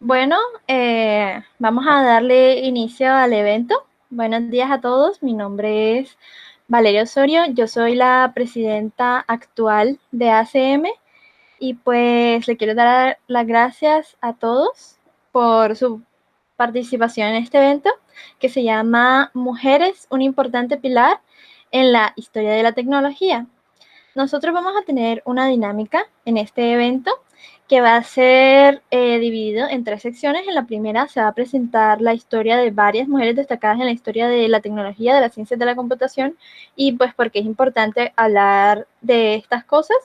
Bueno, vamos a darle inicio al evento. Buenos días a todos. Mi nombre es Valeria Osorio. Yo soy la presidenta actual de ACM y pues le quiero dar las gracias a todos por su participación en este evento que se llama Mujeres, un importante pilar en la historia de la tecnología. Nosotros vamos a tener una dinámica en este evento que va a ser dividido en tres secciones. En la primera se va a presentar la historia de varias mujeres destacadas en la historia de la tecnología, de las ciencias de la computación y pues porque es importante hablar de estas cosas.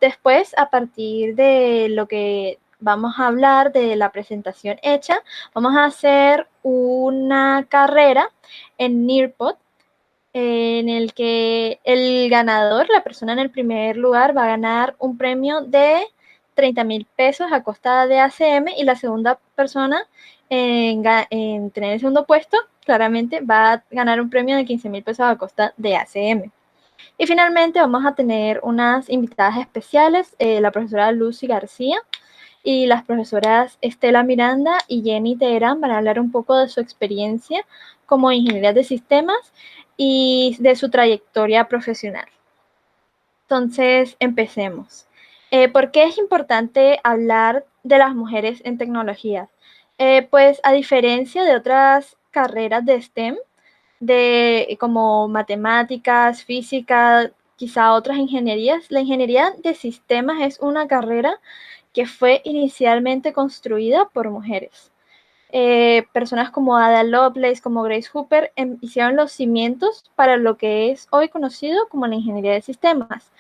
Después, a partir de lo que vamos a hablar de la presentación hecha, vamos a hacer una carrera en Nearpod en el que el ganador, la persona en el primer lugar, va a ganar un premio de 30,000 pesos a costa de ACM y la segunda persona en tener el segundo puesto, claramente va a ganar un premio de 15,000 pesos a costa de ACM. Y finalmente vamos a tener unas invitadas especiales, la profesora Lucy García y las profesoras Estela Miranda y Jenny Teherán van a hablar un poco de su experiencia como ingeniería de sistemas y de su trayectoria profesional. Entonces, empecemos. ¿Por qué es importante hablar de las mujeres en tecnología? Pues a diferencia de otras carreras de STEM, como matemáticas, física, quizá otras ingenierías, la ingeniería de sistemas es una carrera que fue inicialmente construida por mujeres. Personas como Ada Lovelace, como Grace Hopper, hicieron los cimientos para lo que es hoy conocido como la ingeniería de sistemas.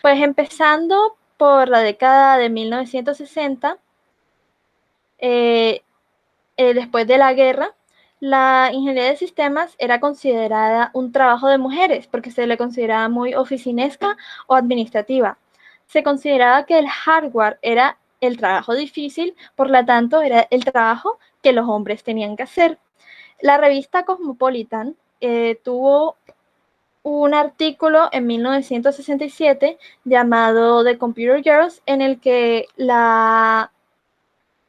Pues empezando por la década de 1960, después de la guerra, la ingeniería de sistemas era considerada un trabajo de mujeres porque se le consideraba muy oficinesca o administrativa. Se consideraba que el hardware era el trabajo difícil, por lo tanto era el trabajo que los hombres tenían que hacer. La revista Cosmopolitan tuvo un artículo en 1967 llamado The Computer Girls en el que la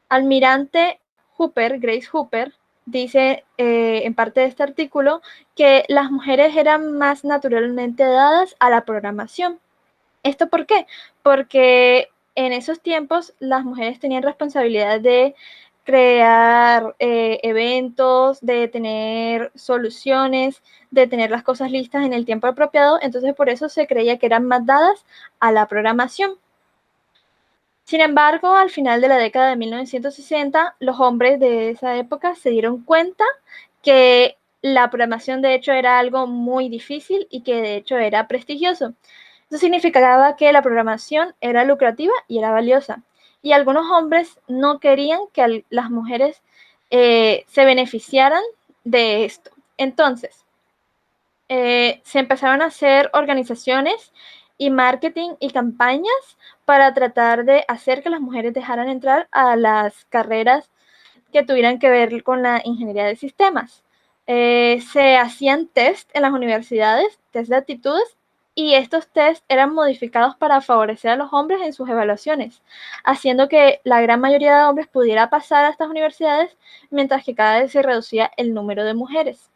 almirante Hooper, Grace Hooper, dice en parte de este artículo que las mujeres eran más naturalmente dadas a la programación. ¿Esto por qué? Porque en esos tiempos las mujeres tenían responsabilidad de crear eventos, de tener soluciones, de tener las cosas listas en el tiempo apropiado, entonces por eso se creía que eran más dadas a la programación. Sin embargo, al final de la década de 1960, los hombres de esa época se dieron cuenta que la programación de hecho era algo muy difícil y que de hecho era prestigioso. Eso significaba que la programación era lucrativa y era valiosa. Y algunos hombres no querían que las mujeres se beneficiaran de esto. Entonces, se empezaron a hacer organizaciones y marketing y campañas para tratar de hacer que las mujeres dejaran entrar a las carreras que tuvieran que ver con la ingeniería de sistemas. Se hacían test en las universidades, test de aptitudes, y estos test eran modificados para favorecer a los hombres en sus evaluaciones, haciendo que la gran mayoría de hombres pudiera pasar a estas universidades, mientras que cada vez se reducía el número de mujeres.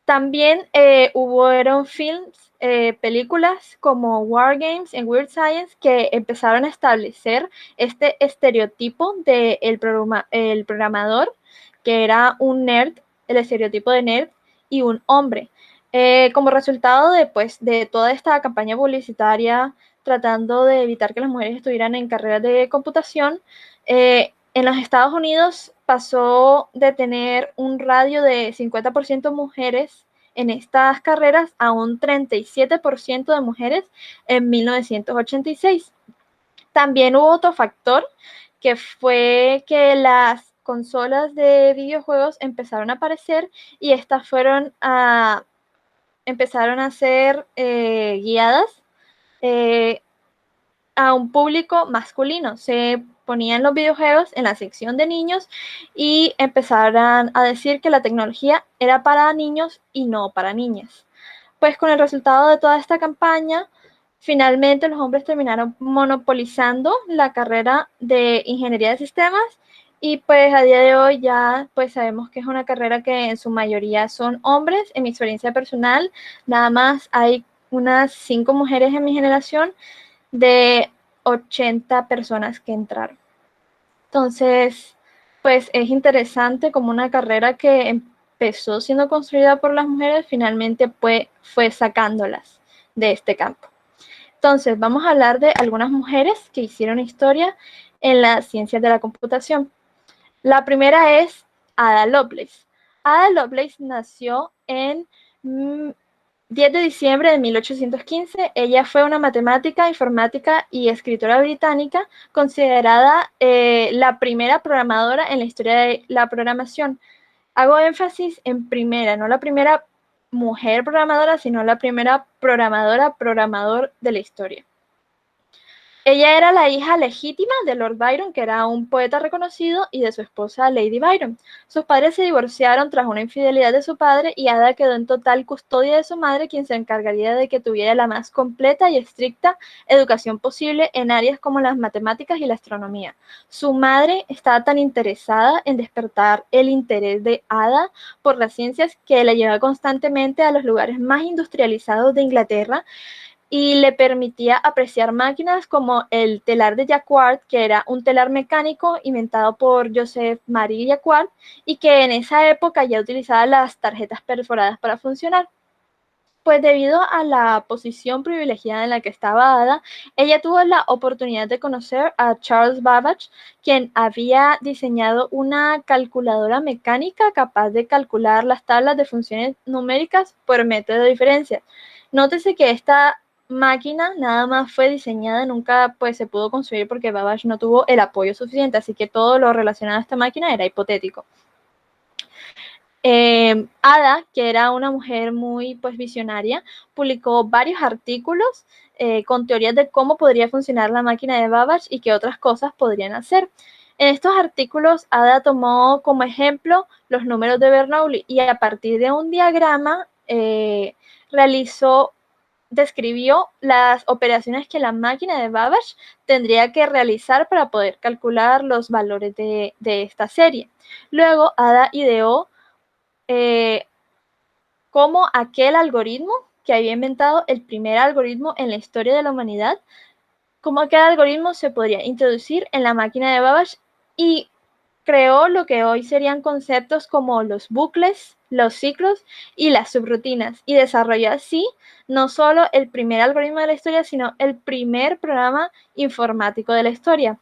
También hubieron films, películas como War Games and Weird Science que empezaron a establecer este estereotipo del el programador, que era un nerd, el estereotipo de nerd, y un hombre. Como resultado de, pues, de toda esta campaña publicitaria tratando de evitar que las mujeres estuvieran en carreras de computación, en los Estados Unidos pasó de tener un radio de 50% mujeres en estas carreras a un 37% de mujeres en 1986. También hubo otro factor que fue que las consolas de videojuegos empezaron a aparecer y estas empezaron a ser guiadas eh, a un público masculino. Se ponían los videojuegos en la sección de niños y empezaron a decir que la tecnología era para niños y no para niñas. Pues con el resultado de toda esta campaña, Finalmente, los hombres terminaron monopolizando la carrera de ingeniería de sistemas y pues a día de hoy ya pues sabemos que es una carrera que en su mayoría son hombres. En mi experiencia personal, nada más hay unas 5 mujeres en mi generación de 80 personas que entraron. Entonces, pues es interesante como una carrera que empezó siendo construida por las mujeres, finalmente fue sacándolas de este campo. Entonces, vamos a hablar de algunas mujeres que hicieron historia en las ciencias de la computación. La primera es Ada Lovelace. Ada Lovelace nació en 10 de diciembre de 1815. Ella fue una matemática, informática y escritora británica, considerada la primera programadora en la historia de la programación. Hago énfasis en primera, no la primera mujer programadora, sino la primera programador de la historia. Ella era la hija legítima de Lord Byron, que era un poeta reconocido, y de su esposa Lady Byron. Sus padres se divorciaron tras una infidelidad de su padre y Ada quedó en total custodia de su madre, quien se encargaría de que tuviera la más completa y estricta educación posible en áreas como las matemáticas y la astronomía. Su madre estaba tan interesada en despertar el interés de Ada por las ciencias que la llevaba constantemente a los lugares más industrializados de Inglaterra y le permitía apreciar máquinas como el telar de Jacquard, que era un telar mecánico inventado por Joseph Marie Jacquard y que en esa época ya utilizaba las tarjetas perforadas para funcionar. Pues debido a la posición privilegiada en la que estaba Ada, ella tuvo la oportunidad de conocer a Charles Babbage, quien había diseñado una calculadora mecánica capaz de calcular las tablas de funciones numéricas por método de diferencia. Nótese que esta máquina nada más fue diseñada, nunca pues se pudo construir porque Babbage no tuvo el apoyo suficiente, así que todo lo relacionado a esta máquina era hipotético. Ada, que era una mujer muy pues, visionaria, publicó varios artículos con teorías de cómo podría funcionar la máquina de Babbage y qué otras cosas podrían hacer. En estos artículos, Ada tomó como ejemplo los números de Bernoulli y a partir de un diagrama describió las operaciones que la máquina de Babbage tendría que realizar para poder calcular los valores de esta serie. Luego, Ada ideó cómo aquel algoritmo que había inventado el primer algoritmo en la historia de la humanidad, cómo aquel algoritmo se podría introducir en la máquina de Babbage y creó lo que hoy serían conceptos como los bucles, los ciclos y las subrutinas, y desarrolló así no solo el primer algoritmo de la historia, sino el primer programa informático de la historia.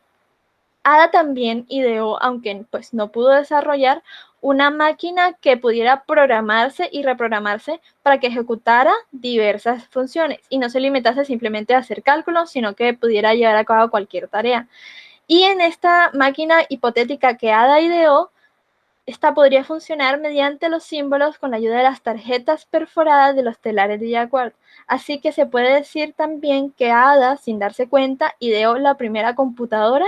Ada también ideó, aunque pues no pudo desarrollar, una máquina que pudiera programarse y reprogramarse para que ejecutara diversas funciones y no se limitase simplemente a hacer cálculos, sino que pudiera llevar a cabo cualquier tarea. Y en esta máquina hipotética que Ada ideó, esta podría funcionar mediante los símbolos con la ayuda de las tarjetas perforadas de los telares de Jacquard. Así que se puede decir también que Ada, sin darse cuenta, ideó la primera computadora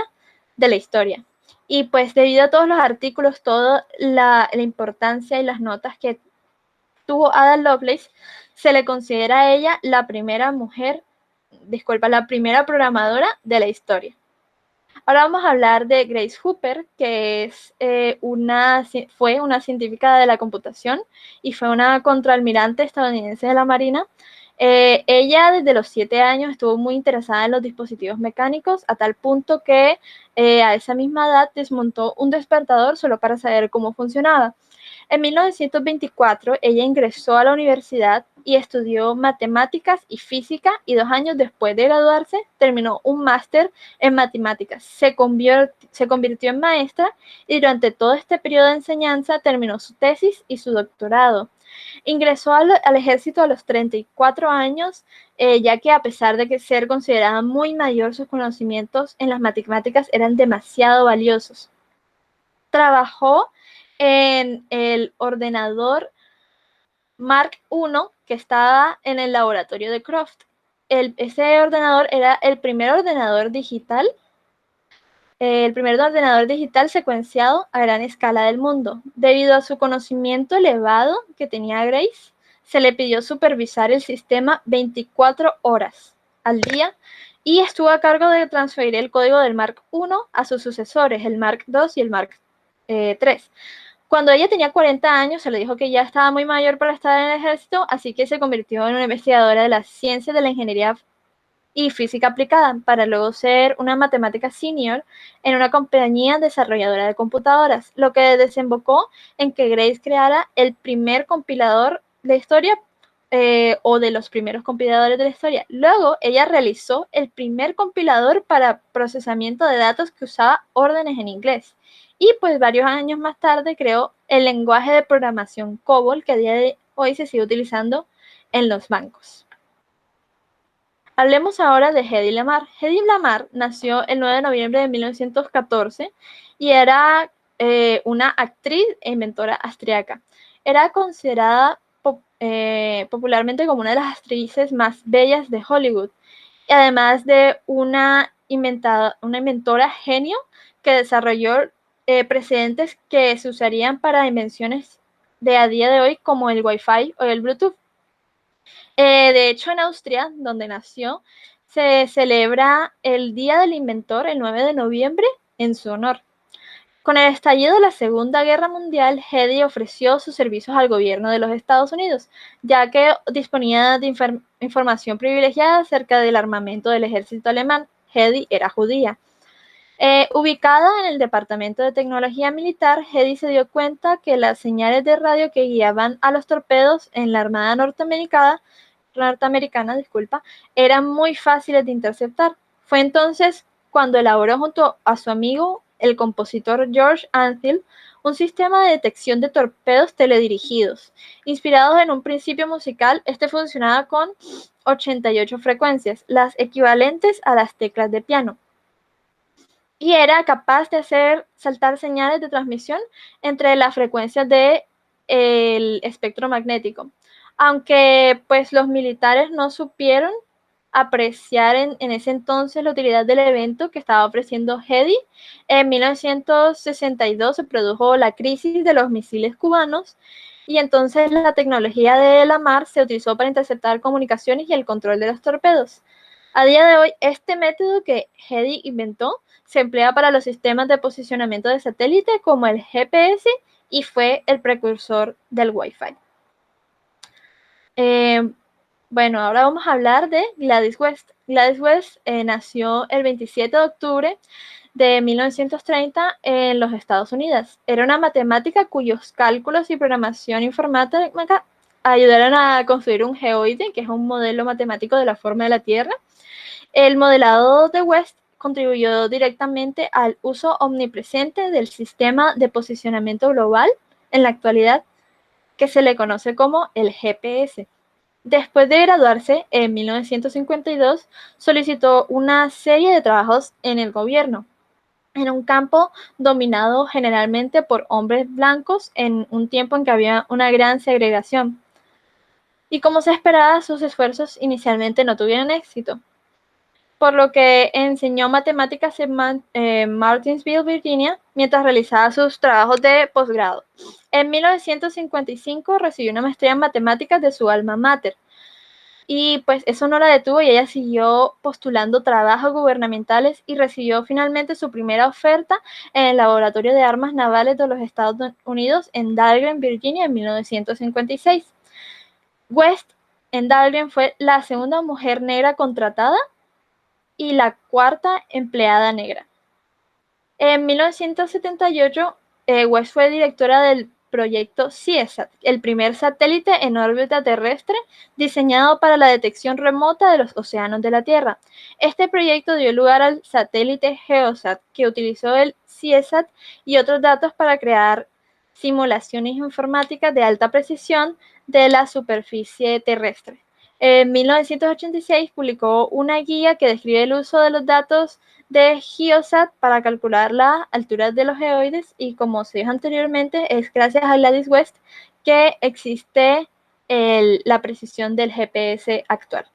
de la historia. Y pues debido a todos los artículos, toda la importancia y las notas que tuvo Ada Lovelace, se le considera a ella la primera la primera programadora de la historia. Ahora vamos a hablar de Grace Hopper, que fue una científica de la computación y fue una contraalmirante estadounidense de la Marina. Ella desde los 7 años estuvo muy interesada en los dispositivos mecánicos, a tal punto que a esa misma edad desmontó un despertador solo para saber cómo funcionaba. En 1924, ella ingresó a la universidad y estudió matemáticas y física y 2 años después de graduarse terminó un máster en matemáticas. Se convirtió en maestra y durante todo este periodo de enseñanza terminó su tesis y su doctorado. Ingresó al ejército a los 34 años, ya que a pesar de ser considerada muy mayor, sus conocimientos en las matemáticas eran demasiado valiosos. Trabajó en el ordenador Mark I que estaba en el laboratorio de Croft. Ese ordenador era el primer ordenador digital secuenciado a gran escala del mundo. Debido a su conocimiento elevado que tenía Grace, se le pidió supervisar el sistema 24 horas. al día y estuvo a cargo de transferir el código del Mark I a sus sucesores, el Mark II y el Mark III. Cuando ella tenía 40 años, se le dijo que ya estaba muy mayor para estar en el ejército, así que se convirtió en una investigadora de las ciencias de la ingeniería y física aplicada, para luego ser una matemática senior en una compañía desarrolladora de computadoras, lo que desembocó en que Grace creara el primer compilador de historia o de los primeros compiladores de la historia. Luego, ella realizó el primer compilador para procesamiento de datos que usaba órdenes en inglés. Y pues varios años más tarde creó el lenguaje de programación COBOL que a día de hoy se sigue utilizando en los bancos. Hablemos ahora de Hedy Lamarr. Hedy Lamarr nació el 9 de noviembre de 1914 y era una actriz e inventora austriaca. Era considerada popularmente como una de las actrices más bellas de Hollywood, y además de una inventora genio que desarrolló precedentes que se usarían para invenciones de a día de hoy como el Wi-Fi o el Bluetooth. De hecho, en Austria, donde nació, se celebra el Día del Inventor el 9 de noviembre en su honor. Con el estallido de la Segunda Guerra Mundial, Hedy ofreció sus servicios al gobierno de los Estados Unidos, ya que disponía de información privilegiada acerca del armamento del ejército alemán. Hedy era judía. Ubicada en el Departamento de Tecnología Militar, Hedy se dio cuenta que las señales de radio que guiaban a los torpedos en la Armada norteamericana, eran muy fáciles de interceptar. Fue entonces cuando elaboró junto a su amigo, el compositor George Antheil, un sistema de detección de torpedos teledirigidos. Inspirados en un principio musical, este funcionaba con 88 frecuencias, las equivalentes a las teclas de piano, y era capaz de hacer saltar señales de transmisión entre las frecuencias del espectro magnético. Aunque pues los militares no supieron apreciar en ese entonces la utilidad del evento que estaba ofreciendo Hedy, en 1962 se produjo la crisis de los misiles cubanos y entonces la tecnología de Lamarr se utilizó para interceptar comunicaciones y el control de los torpedos. A día de hoy, este método que Hedy inventó se emplea para los sistemas de posicionamiento de satélite como el GPS y fue el precursor del Wi-Fi. Bueno, ahora vamos a hablar de Gladys West. Gladys West nació el 27 de octubre de 1930 en los Estados Unidos. Era una matemática cuyos cálculos y programación informática ayudaron a construir un geoide, que es un modelo matemático de la forma de la Tierra. El modelado de West contribuyó directamente al uso omnipresente del sistema de posicionamiento global en la actualidad, que se le conoce como el GPS. Después de graduarse en 1952, solicitó una serie de trabajos en el gobierno, en un campo dominado generalmente por hombres blancos en un tiempo en que había una gran segregación. Y como se esperaba, sus esfuerzos inicialmente no tuvieron éxito, por lo que enseñó matemáticas en Martinsville, Virginia, mientras realizaba sus trabajos de posgrado. En 1955 recibió una maestría en matemáticas de su alma mater, y pues eso no la detuvo y ella siguió postulando trabajos gubernamentales y recibió finalmente su primera oferta en el Laboratorio de Armas Navales de los Estados Unidos en Dahlgren, Virginia, en 1956. West en Dahlgren fue la segunda mujer negra contratada y la cuarta empleada negra. En 1978, West fue directora del proyecto CIESAT, el primer satélite en órbita terrestre diseñado para la detección remota de los océanos de la Tierra. Este proyecto dio lugar al satélite GeoSat, que utilizó el CIESAT y otros datos para crear simulaciones informáticas de alta precisión de la superficie terrestre. En 1986 publicó una guía que describe el uso de los datos de GeoSat para calcular las alturas de los geoides, y como se dijo anteriormente, es gracias a Gladys West que existe la precisión del GPS actual.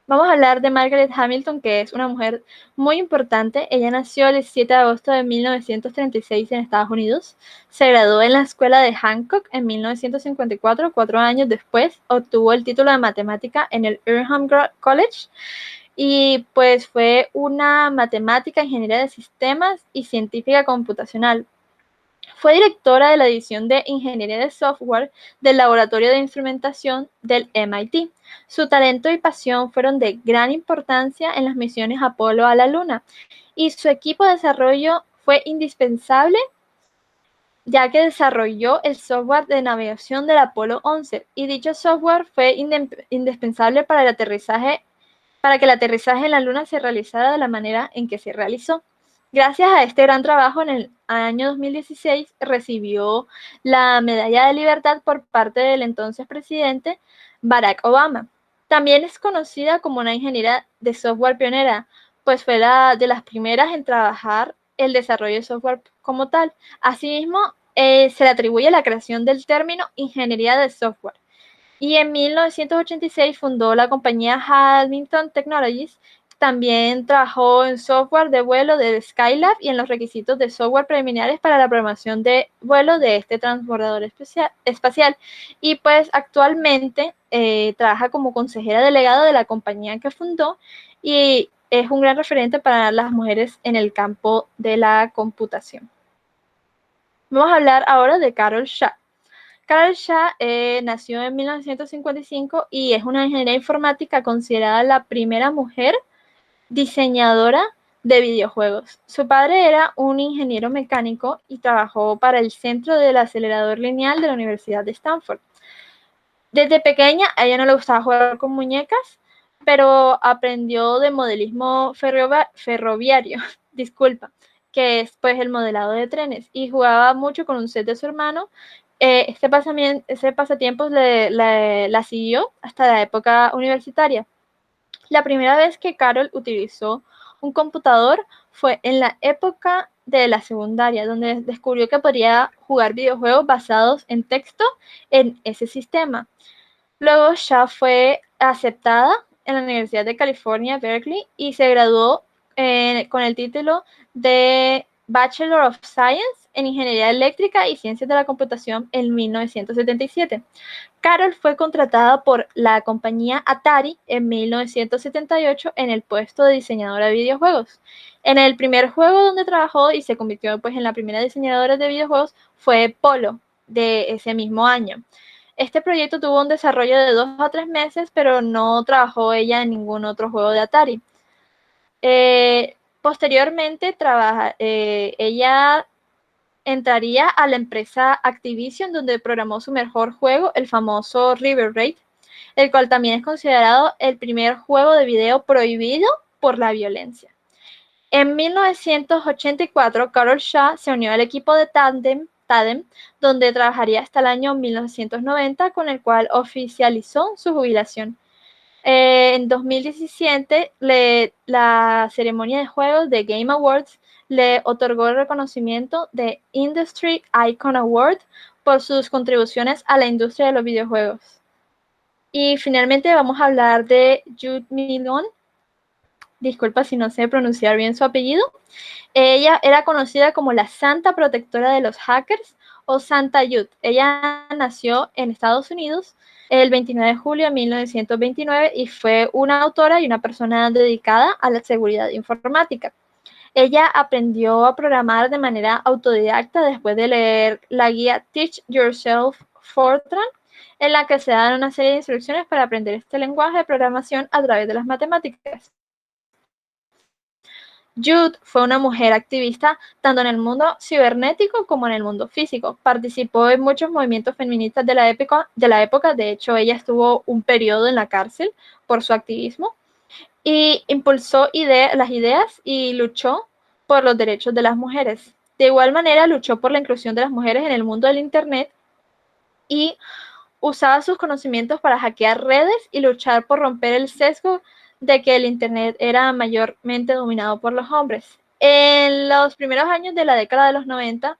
Vamos a hablar de Margaret Hamilton, que es una mujer muy importante. Ella nació el 7 de agosto de 1936 en Estados Unidos. Se graduó en la escuela de Hancock en 1954. 4 años después obtuvo el título de matemática en el Earlham College. Y pues fue una matemática, ingeniera de sistemas y científica computacional. Fue directora de la división de Ingeniería de Software del Laboratorio de Instrumentación del MIT. Su talento y pasión fueron de gran importancia en las misiones Apolo a la Luna, y su equipo de desarrollo fue indispensable, ya que desarrolló el software de navegación del Apolo 11, y dicho software fue indispensable para que el aterrizaje en la Luna se realizara de la manera en que se realizó. Gracias a este gran trabajo, en el año 2016 recibió la Medalla de Libertad por parte del entonces presidente Barack Obama. También es conocida como una ingeniera de software pionera, pues fue de las primeras en trabajar el desarrollo de software como tal. Asimismo, se le atribuye la creación del término ingeniería de software. Y en 1986 fundó la compañía Hamilton Technologies. También trabajó en software de vuelo de Skylab y en los requisitos de software preliminares para la programación de vuelo de este transbordador espacial. Y pues actualmente trabaja como consejera delegada de la compañía que fundó, y es un gran referente para las mujeres en el campo de la computación. Vamos a hablar ahora de Carol Shah. Carol Shah nació en 1955 y es una ingeniera informática considerada la primera mujer diseñadora de videojuegos. Su padre era un ingeniero mecánico y trabajó para el Centro del Acelerador Lineal de la Universidad de Stanford. Desde pequeña a ella no le gustaba jugar con muñecas, pero aprendió de modelismo ferroviario, disculpa, que es pues el modelado de trenes, y jugaba mucho con un set de su hermano. Ese pasatiempo la siguió hasta la época universitaria. La primera vez que Carol utilizó un computador fue en la época de la secundaria, donde descubrió que podía jugar videojuegos basados en texto en ese sistema. Luego Shah fue aceptada en la Universidad de California, Berkeley, y se graduó con el título de Bachelor of Science en Ingeniería Eléctrica y Ciencias de la Computación en 1977. Carol fue contratada por la compañía Atari en 1978 en el puesto de diseñadora de videojuegos. En el primer juego donde trabajó y se convirtió pues en la primera diseñadora de videojuegos fue Polo, de ese mismo año. Este proyecto tuvo un desarrollo de 2 a 3 meses, pero no trabajó ella en ningún otro juego de Atari. Posteriormente, ella entraría a la empresa Activision, donde programó su mejor juego, el famoso River Raid, el cual también es considerado el primer juego de video prohibido por la violencia. En 1984, Carol Shah se unió al equipo de Tandem, donde trabajaría hasta el año 1990, con el cual oficializó su jubilación. En 2017, la ceremonia de juegos de Game Awards le otorgó el reconocimiento de Industry Icon Award por sus contribuciones a la industria de los videojuegos. Y finalmente vamos a hablar de Jude Millon. Disculpa si no sé pronunciar bien su apellido. Ella era conocida como la Santa Protectora de los Hackers, o Santa Jude. Ella nació en Estados Unidos el 29 de julio de 1929 y fue una autora y una persona dedicada a la seguridad informática. Ella aprendió a programar de manera autodidacta después de leer la guía Teach Yourself Fortran, en la que se dan una serie de instrucciones para aprender este lenguaje de programación a través de las matemáticas. Jude fue una mujer activista tanto en el mundo cibernético como en el mundo físico. Participó en muchos movimientos feministas de la época. De hecho, ella estuvo un periodo en la cárcel por su activismo, y impulsó las ideas y luchó por los derechos de las mujeres. De igual manera, luchó por la inclusión de las mujeres en el mundo del Internet y usaba sus conocimientos para hackear redes y luchar por romper el sesgo de que el Internet era mayormente dominado por los hombres. En los primeros años de la década de los 90,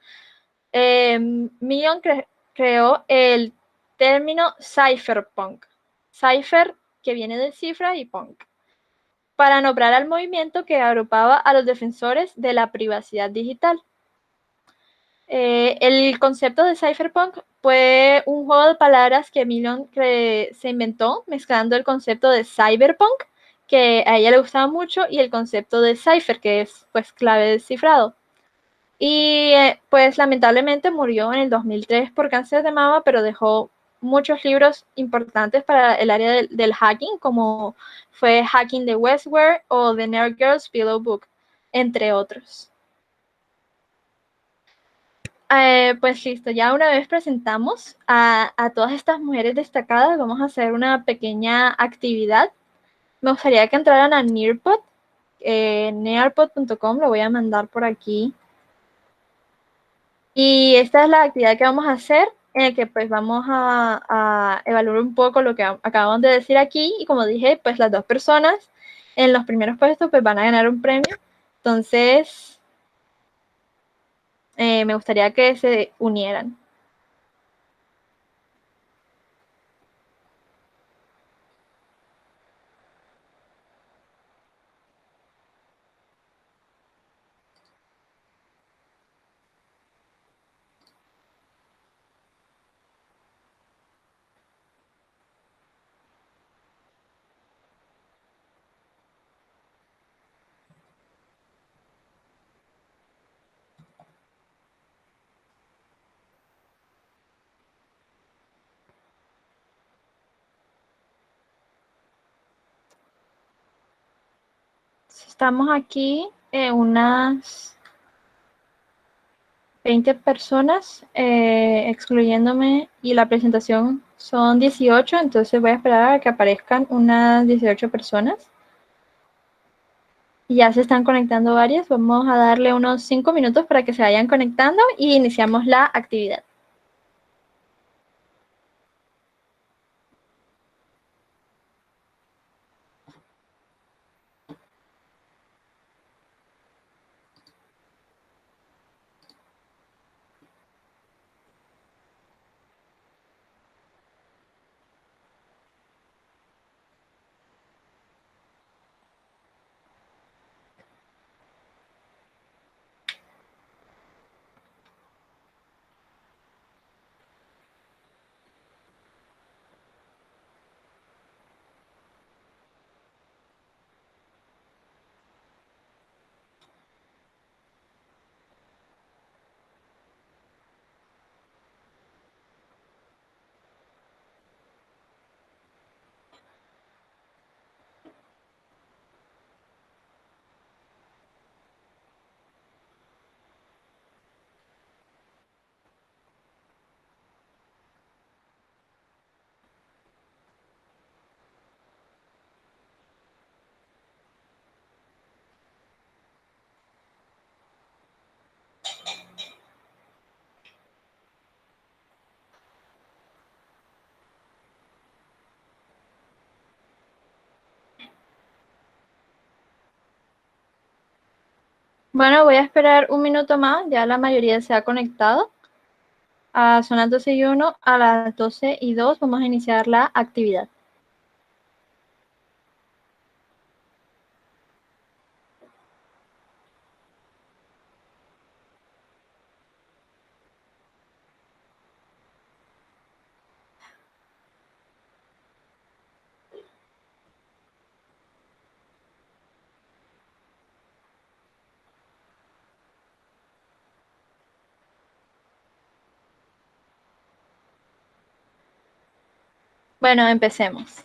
Millon creó el término cypherpunk. Cypher, que viene de cifra, y punk. para nombrar al movimiento que agrupaba a los defensores de la privacidad digital. El concepto de cypherpunk fue un juego de palabras que Million se inventó mezclando el concepto de cyberpunk, que a ella le gustaba mucho, y el concepto de cipher, que es pues clave de cifrado. Y pues lamentablemente murió en el 2003 por cáncer de mama, pero dejó muchos libros importantes para el área del hacking, como fue Hacking the Westware o The Nerd Girl's Pillow Book, entre otros. Pues listo, ya una vez presentamos a todas estas mujeres destacadas, vamos a hacer una pequeña actividad. Me gustaría que entraran a Nearpod, nearpod.com, lo voy a mandar por aquí. Y esta es la actividad que vamos a hacer, en el que pues vamos a evaluar un poco lo que acabamos de decir aquí, y como dije, pues las dos personas en los primeros puestos pues van a ganar un premio. Entonces, me gustaría que se unieran. Estamos aquí unas 20 personas, excluyéndome, y la presentación son 18, entonces voy a esperar a que aparezcan unas 18 personas. Y ya se están conectando varias, vamos a darle unos 5 minutos para que se vayan conectando y iniciamos la actividad. Bueno, voy a esperar un minuto más, ya la mayoría se ha conectado. Son las 12:01, a las 12:02 vamos a iniciar la actividad. Bueno, empecemos.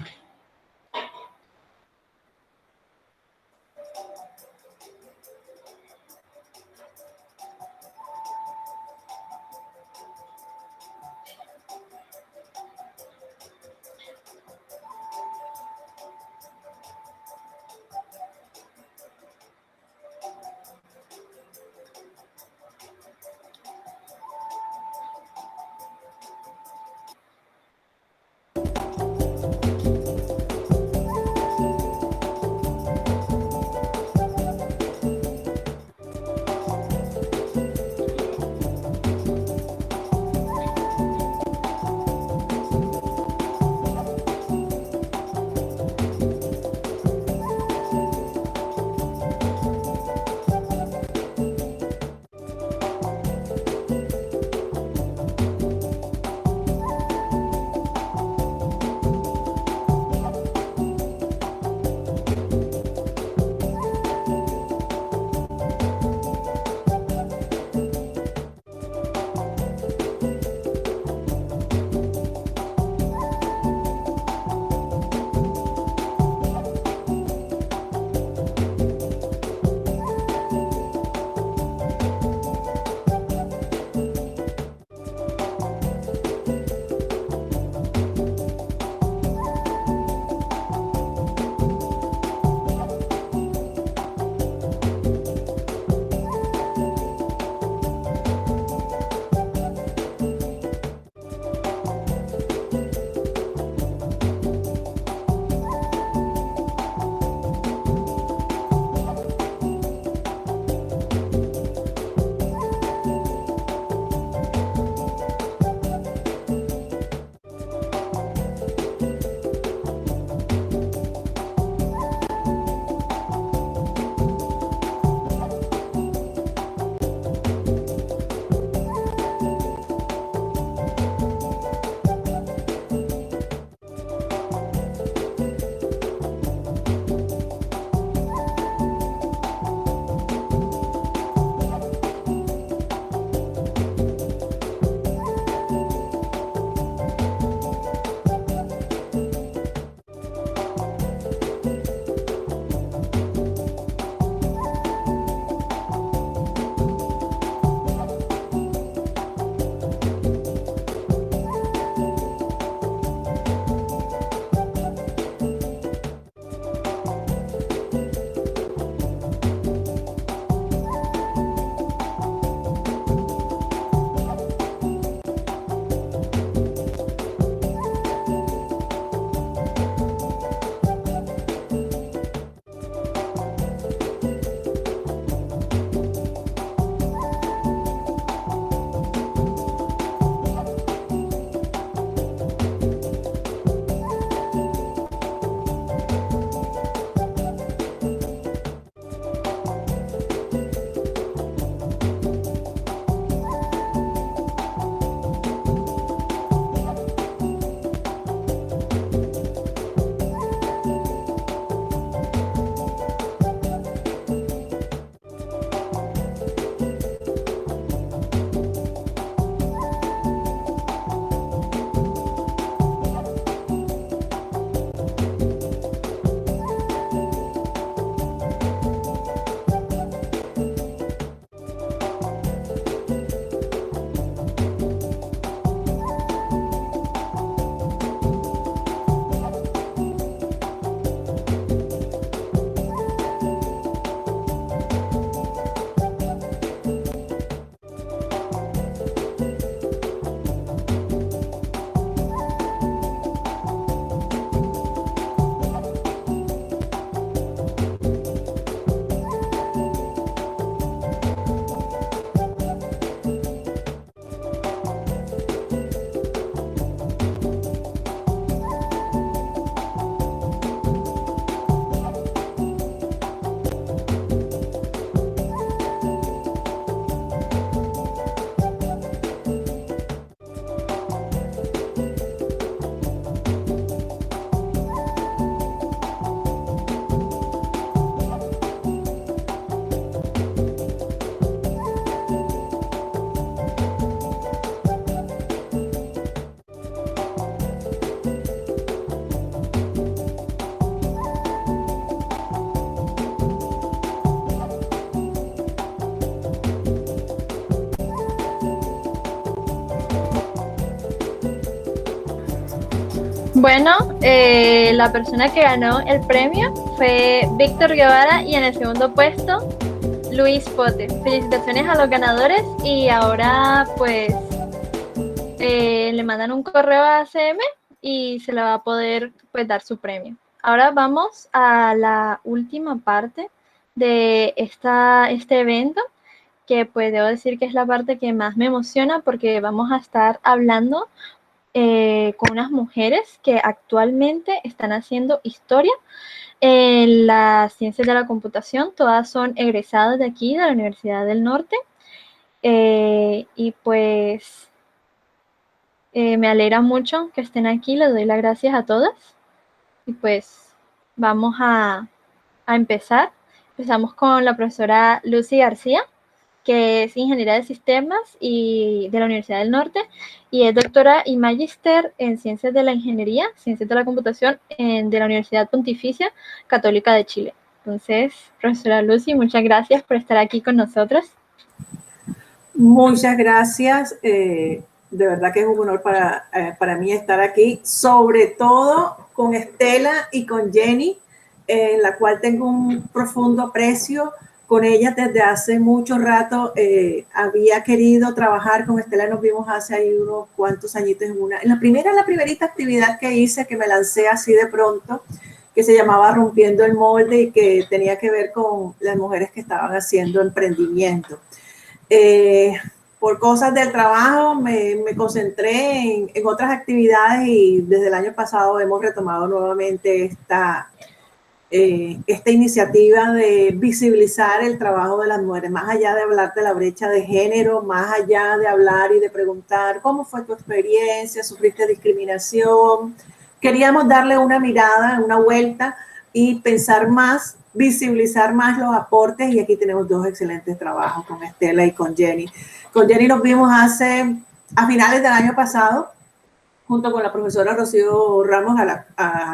Bueno, la persona que ganó el premio fue Víctor Guevara y en el segundo puesto Luis Pote. Felicitaciones a los ganadores y ahora pues le mandan un correo a ACM y se le va a poder pues dar su premio. Ahora vamos a la última parte de este evento, que pues debo decir que es la parte que más me emociona porque vamos a estar hablando con unas mujeres que actualmente están haciendo historia en las ciencias de la computación. Todas son egresadas de aquí, de la Universidad del Norte. Y pues me alegra mucho que estén aquí, les doy las gracias a todas. Y pues vamos a empezar. Empezamos con la profesora Lucy García, que es ingeniera de sistemas y de la Universidad del Norte y es doctora y magíster en ciencias de la ingeniería, ciencias de la computación de la Universidad Pontificia Católica de Chile. Entonces, profesora Lucy, muchas gracias por estar aquí con nosotros. Muchas gracias. De verdad que es un honor para mí estar aquí, sobre todo con Estela y con Jenny, en la cual tengo un profundo aprecio. Con ellas desde hace mucho rato había querido trabajar con Estela, nos vimos hace ahí unos cuantos añitos en la primerita actividad que hice, que me lancé así de pronto, que se llamaba Rompiendo el Molde y que tenía que ver con las mujeres que estaban haciendo emprendimiento. Por cosas del trabajo me concentré en otras actividades y desde el año pasado hemos retomado nuevamente esta iniciativa de visibilizar el trabajo de las mujeres, más allá de hablar de la brecha de género, más allá de hablar y de preguntar cómo fue tu experiencia, sufriste discriminación. Queríamos darle una mirada, una vuelta y pensar más, visibilizar más los aportes, y aquí tenemos dos excelentes trabajos con Estela y con Jenny. Con Jenny nos vimos a finales del año pasado, junto con la profesora Rocío Ramos, a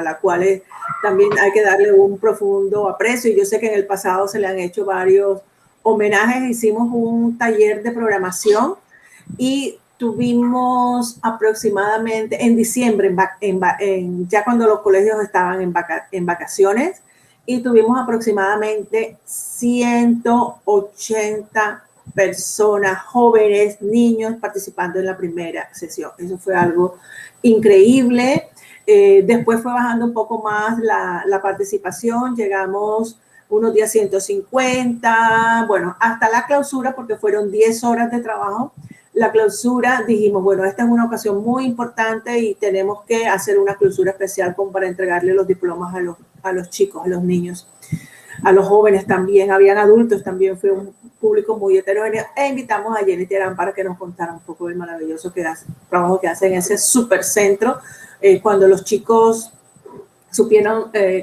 la cual también hay que darle un profundo aprecio, y yo sé que en el pasado se le han hecho varios homenajes. Hicimos un taller de programación y tuvimos aproximadamente en diciembre, ya cuando los colegios estaban en vacaciones, y tuvimos aproximadamente 180 personas, jóvenes, niños participando en la primera sesión. Eso fue algo increíble. Después fue bajando un poco más la participación, llegamos unos días 150, bueno, hasta la clausura, porque fueron 10 horas de trabajo. La clausura, dijimos, bueno, esta es una ocasión muy importante y tenemos que hacer una clausura especial como para entregarle los diplomas a los chicos, a los niños, a los jóvenes también, habían adultos, también fue un público muy heterogéneo, e invitamos a Jenny Terán para que nos contara un poco del maravilloso trabajo que hace en ese supercentro, cuando los chicos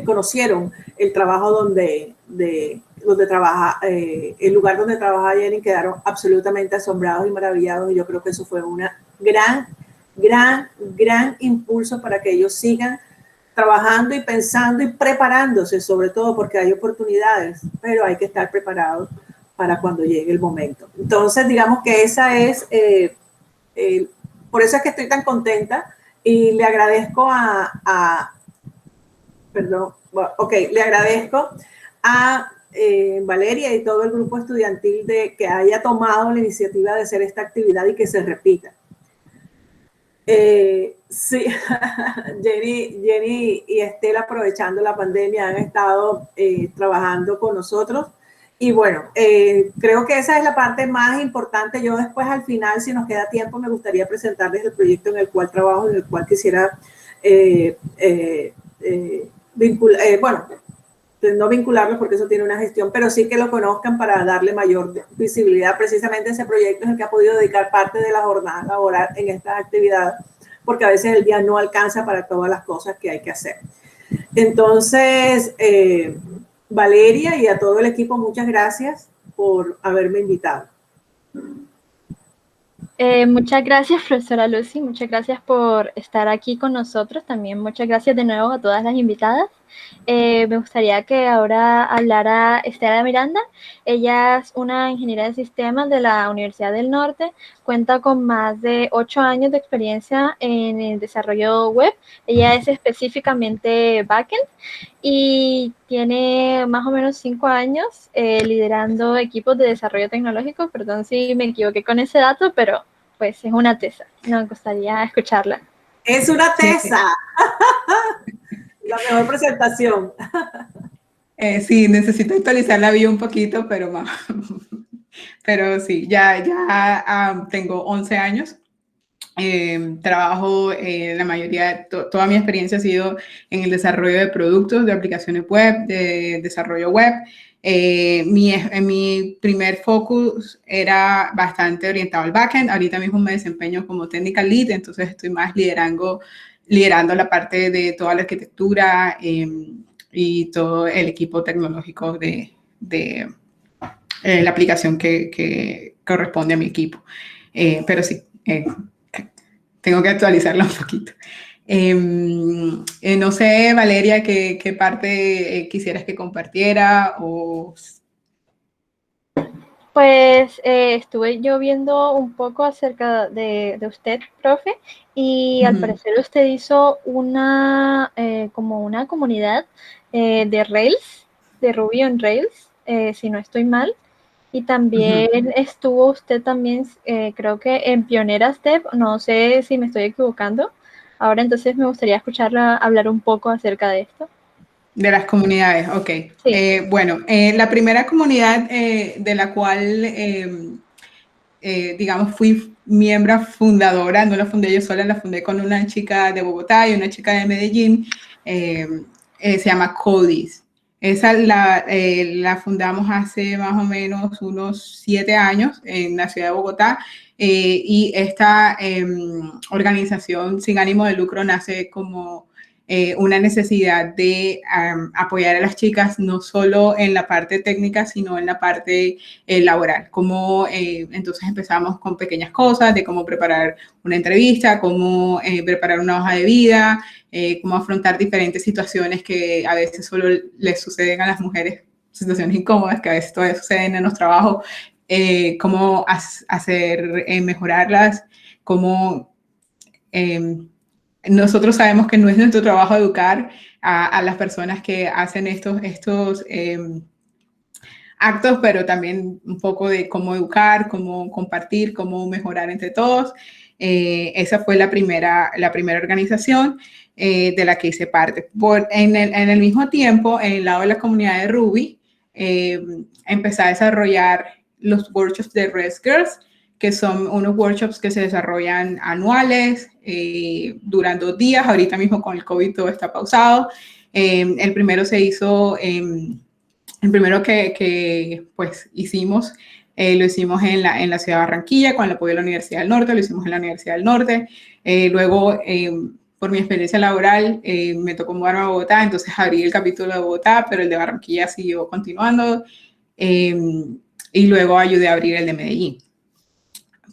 conocieron el trabajo donde trabaja, el lugar donde trabaja Jenny, quedaron absolutamente asombrados y maravillados, y yo creo que eso fue una gran impulso para que ellos sigan trabajando y pensando y preparándose, sobre todo porque hay oportunidades, pero hay que estar preparados para cuando llegue el momento. Entonces, digamos que esa es, por eso es que estoy tan contenta, y le agradezco le agradezco a Valeria y todo el grupo estudiantil de que haya tomado la iniciativa de hacer esta actividad y que se repita. Sí, Jenny y Estela, aprovechando la pandemia, han estado trabajando con nosotros. Y bueno, creo que esa es la parte más importante. Yo después, al final, si nos queda tiempo, me gustaría presentarles el proyecto en el cual trabajo, en el cual quisiera no vincularlos porque eso tiene una gestión, pero sí que lo conozcan para darle mayor visibilidad. Precisamente ese proyecto es el que ha podido dedicar parte de la jornada laboral en esta actividad, porque a veces el día no alcanza para todas las cosas que hay que hacer. Entonces, Valeria y a todo el equipo, muchas gracias por haberme invitado. Muchas gracias, profesora Lucy, muchas gracias por estar aquí con nosotros. También muchas gracias de nuevo a todas las invitadas. Me gustaría que ahora hablara Estela Miranda. Ella es una ingeniera de sistemas de la Universidad del Norte, cuenta con más de 8 años de experiencia en el desarrollo web. Ella es específicamente backend y tiene más o menos 5 años liderando equipos de desarrollo tecnológico. Perdón si me equivoqué con ese dato, pero pues es una tesa. Nos gustaría escucharla. Es una Sí, tesa. La mejor presentación. sí, necesito actualizar la bio un poquito, pero más. Pero sí, ya tengo 11 años. Trabajo, la mayoría, toda mi experiencia ha sido en el desarrollo de productos, de aplicaciones web, de desarrollo web. Mi primer focus era bastante orientado al backend. Ahorita mismo me desempeño como technical lead, entonces estoy más liderando la parte de toda la arquitectura y todo el equipo tecnológico de la aplicación que corresponde a mi equipo. Pero sí, tengo que actualizarla un poquito. No sé, Valeria, qué parte quisieras que compartiera o... Pues estuve yo viendo un poco acerca de usted, profe, y al parecer usted hizo una como una comunidad de Rails, de Ruby on Rails, si no estoy mal. Y también estuvo usted también, creo que en Pioneras Dev, no sé si me estoy equivocando. Ahora entonces me gustaría escucharla hablar un poco acerca de esto. De las comunidades, ok. Sí. Bueno, la primera comunidad de la cual, digamos, fui miembro fundadora, no la fundé yo sola, la fundé con una chica de Bogotá y una chica de Medellín, se llama Codis. Esa la fundamos hace más o menos unos 7 años en la ciudad de Bogotá, y esta organización sin ánimo de lucro nace como una necesidad de apoyar a las chicas no solo en la parte técnica, sino en la parte laboral. Como, entonces empezamos con pequeñas cosas de cómo preparar una entrevista, cómo preparar una hoja de vida, cómo afrontar diferentes situaciones que a veces solo les suceden a las mujeres, situaciones incómodas que a veces todavía suceden en los trabajos, cómo hacer mejorarlas, cómo... nosotros sabemos que no es nuestro trabajo educar a las personas que hacen estos actos, pero también un poco de cómo educar, cómo compartir, cómo mejorar entre todos. Esa fue la primera organización de la que hice parte. En el mismo tiempo, en el lado de la comunidad de Ruby, empecé a desarrollar los workshops de Rails Girls, que son unos workshops que se desarrollan anuales, duran 2 días. Ahorita mismo con el COVID todo está pausado. El primero se hizo... el primero que pues hicimos, lo hicimos en la ciudad de Barranquilla con el apoyo de la Universidad del Norte, lo hicimos en la Universidad del Norte. Luego, por mi experiencia laboral, me tocó mudarme a Bogotá, entonces abrí el capítulo de Bogotá, pero el de Barranquilla siguió continuando. Y luego ayudé a abrir el de Medellín.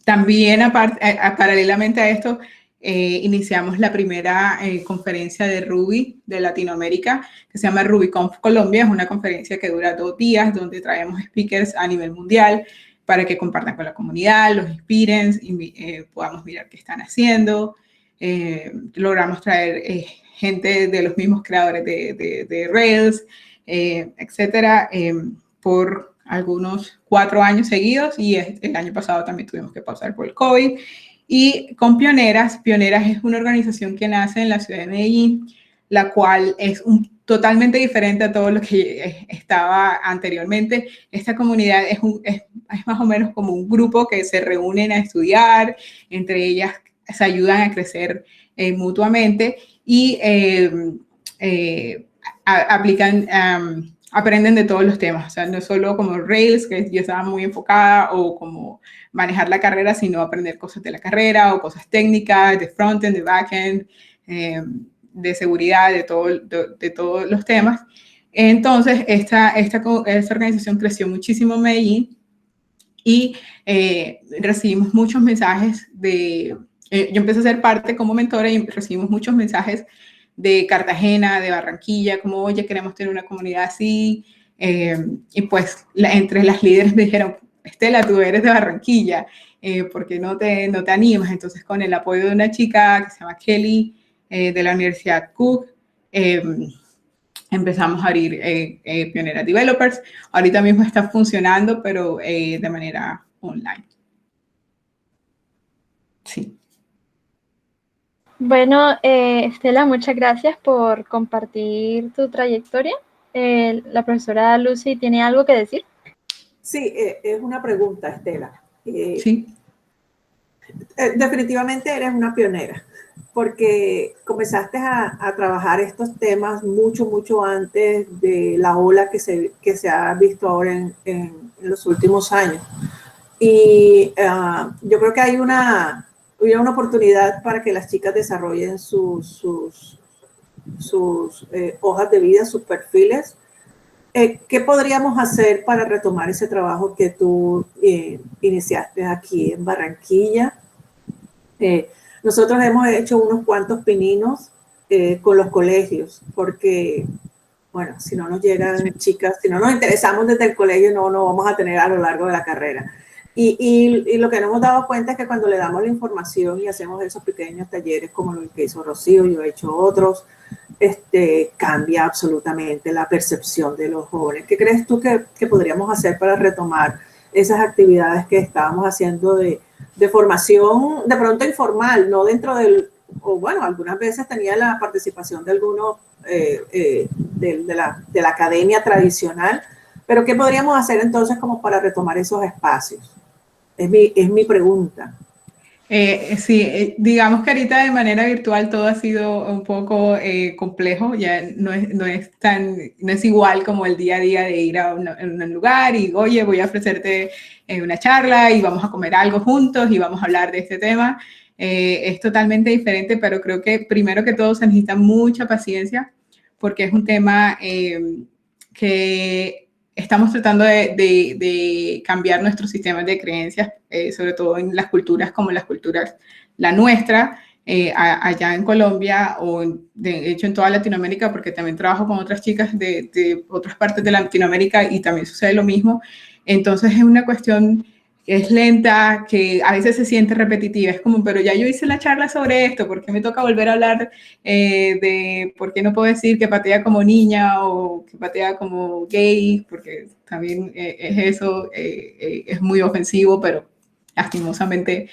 También, paralelamente a esto, iniciamos la primera conferencia de Ruby de Latinoamérica, que se llama RubyConf Colombia. Es una conferencia que dura 2 días, donde traemos speakers a nivel mundial para que compartan con la comunidad, los inspiren y podamos mirar qué están haciendo. Logramos traer gente de los mismos creadores de Rails, etcétera, por algunos 4 años seguidos, y el año pasado también tuvimos que pausar por el COVID. Y con Pioneras es una organización que nace en la ciudad de Medellín, la cual es totalmente diferente a todo lo que estaba anteriormente. Esta comunidad es más o menos como un grupo que se reúnen a estudiar, entre ellas se ayudan a crecer mutuamente y aplican... aprenden de todos los temas, o sea, no solo como Rails, que yo estaba muy enfocada, o como manejar la carrera, sino aprender cosas de la carrera o cosas técnicas, de frontend, de backend, de seguridad, de todos los temas. Entonces, esta organización creció muchísimo en Medellín y recibimos muchos mensajes yo empecé a ser parte como mentora y recibimos muchos mensajes de Cartagena, de Barranquilla, como, oye, queremos tener una comunidad así. Y pues entre las líderes me dijeron, Estela, tú eres de Barranquilla, ¿por qué no te animas? Entonces, con el apoyo de una chica que se llama Kelly, de la Universidad Cook, empezamos a abrir Pionera Developers. Ahorita mismo está funcionando, pero de manera online. Sí. Bueno, Estela, muchas gracias por compartir tu trayectoria. La profesora Lucy tiene algo que decir. Sí, es una pregunta, Estela. Sí. Definitivamente eres una pionera, porque comenzaste a trabajar estos temas mucho antes de la ola que se ha visto ahora en los últimos años. Y yo creo que hay una oportunidad para que las chicas desarrollen sus hojas de vida, sus perfiles. ¿Qué podríamos hacer para retomar ese trabajo que tú iniciaste aquí en Barranquilla? Nosotros hemos hecho unos cuantos pininos con los colegios, porque, bueno, si no nos llegan chicas, si no nos interesamos desde el colegio, no vamos a tener a lo largo de la carrera. Y lo que nos hemos dado cuenta es que cuando le damos la información y hacemos esos pequeños talleres como lo que hizo Rocío, yo he hecho otros, cambia absolutamente la percepción de los jóvenes. ¿Qué crees tú que podríamos hacer para retomar esas actividades que estábamos haciendo de formación de pronto informal, no dentro del, o bueno, algunas veces tenía la participación de algunos de la academia tradicional, pero ¿qué podríamos hacer entonces como para retomar esos espacios? Es mi pregunta. Sí, digamos que ahorita de manera virtual todo ha sido un poco complejo, ya no es igual como el día a día de ir a un lugar y, oye, voy a ofrecerte una charla y vamos a comer algo juntos y vamos a hablar de este tema. Es totalmente diferente, pero creo que primero que todo se necesita mucha paciencia porque es un tema que estamos tratando de cambiar nuestros sistemas de creencias, sobre todo en las culturas como las culturas, la nuestra, allá en Colombia o de hecho en toda Latinoamérica, porque también trabajo con otras chicas de otras partes de Latinoamérica y también sucede lo mismo. Entonces es una cuestión que es lenta, que a veces se siente repetitiva. Es como, pero ya yo hice la charla sobre esto, ¿por qué me toca volver a hablar de por qué no puedo decir que patea como niña o que patea como gay? Porque también es eso, es muy ofensivo, pero lastimosamente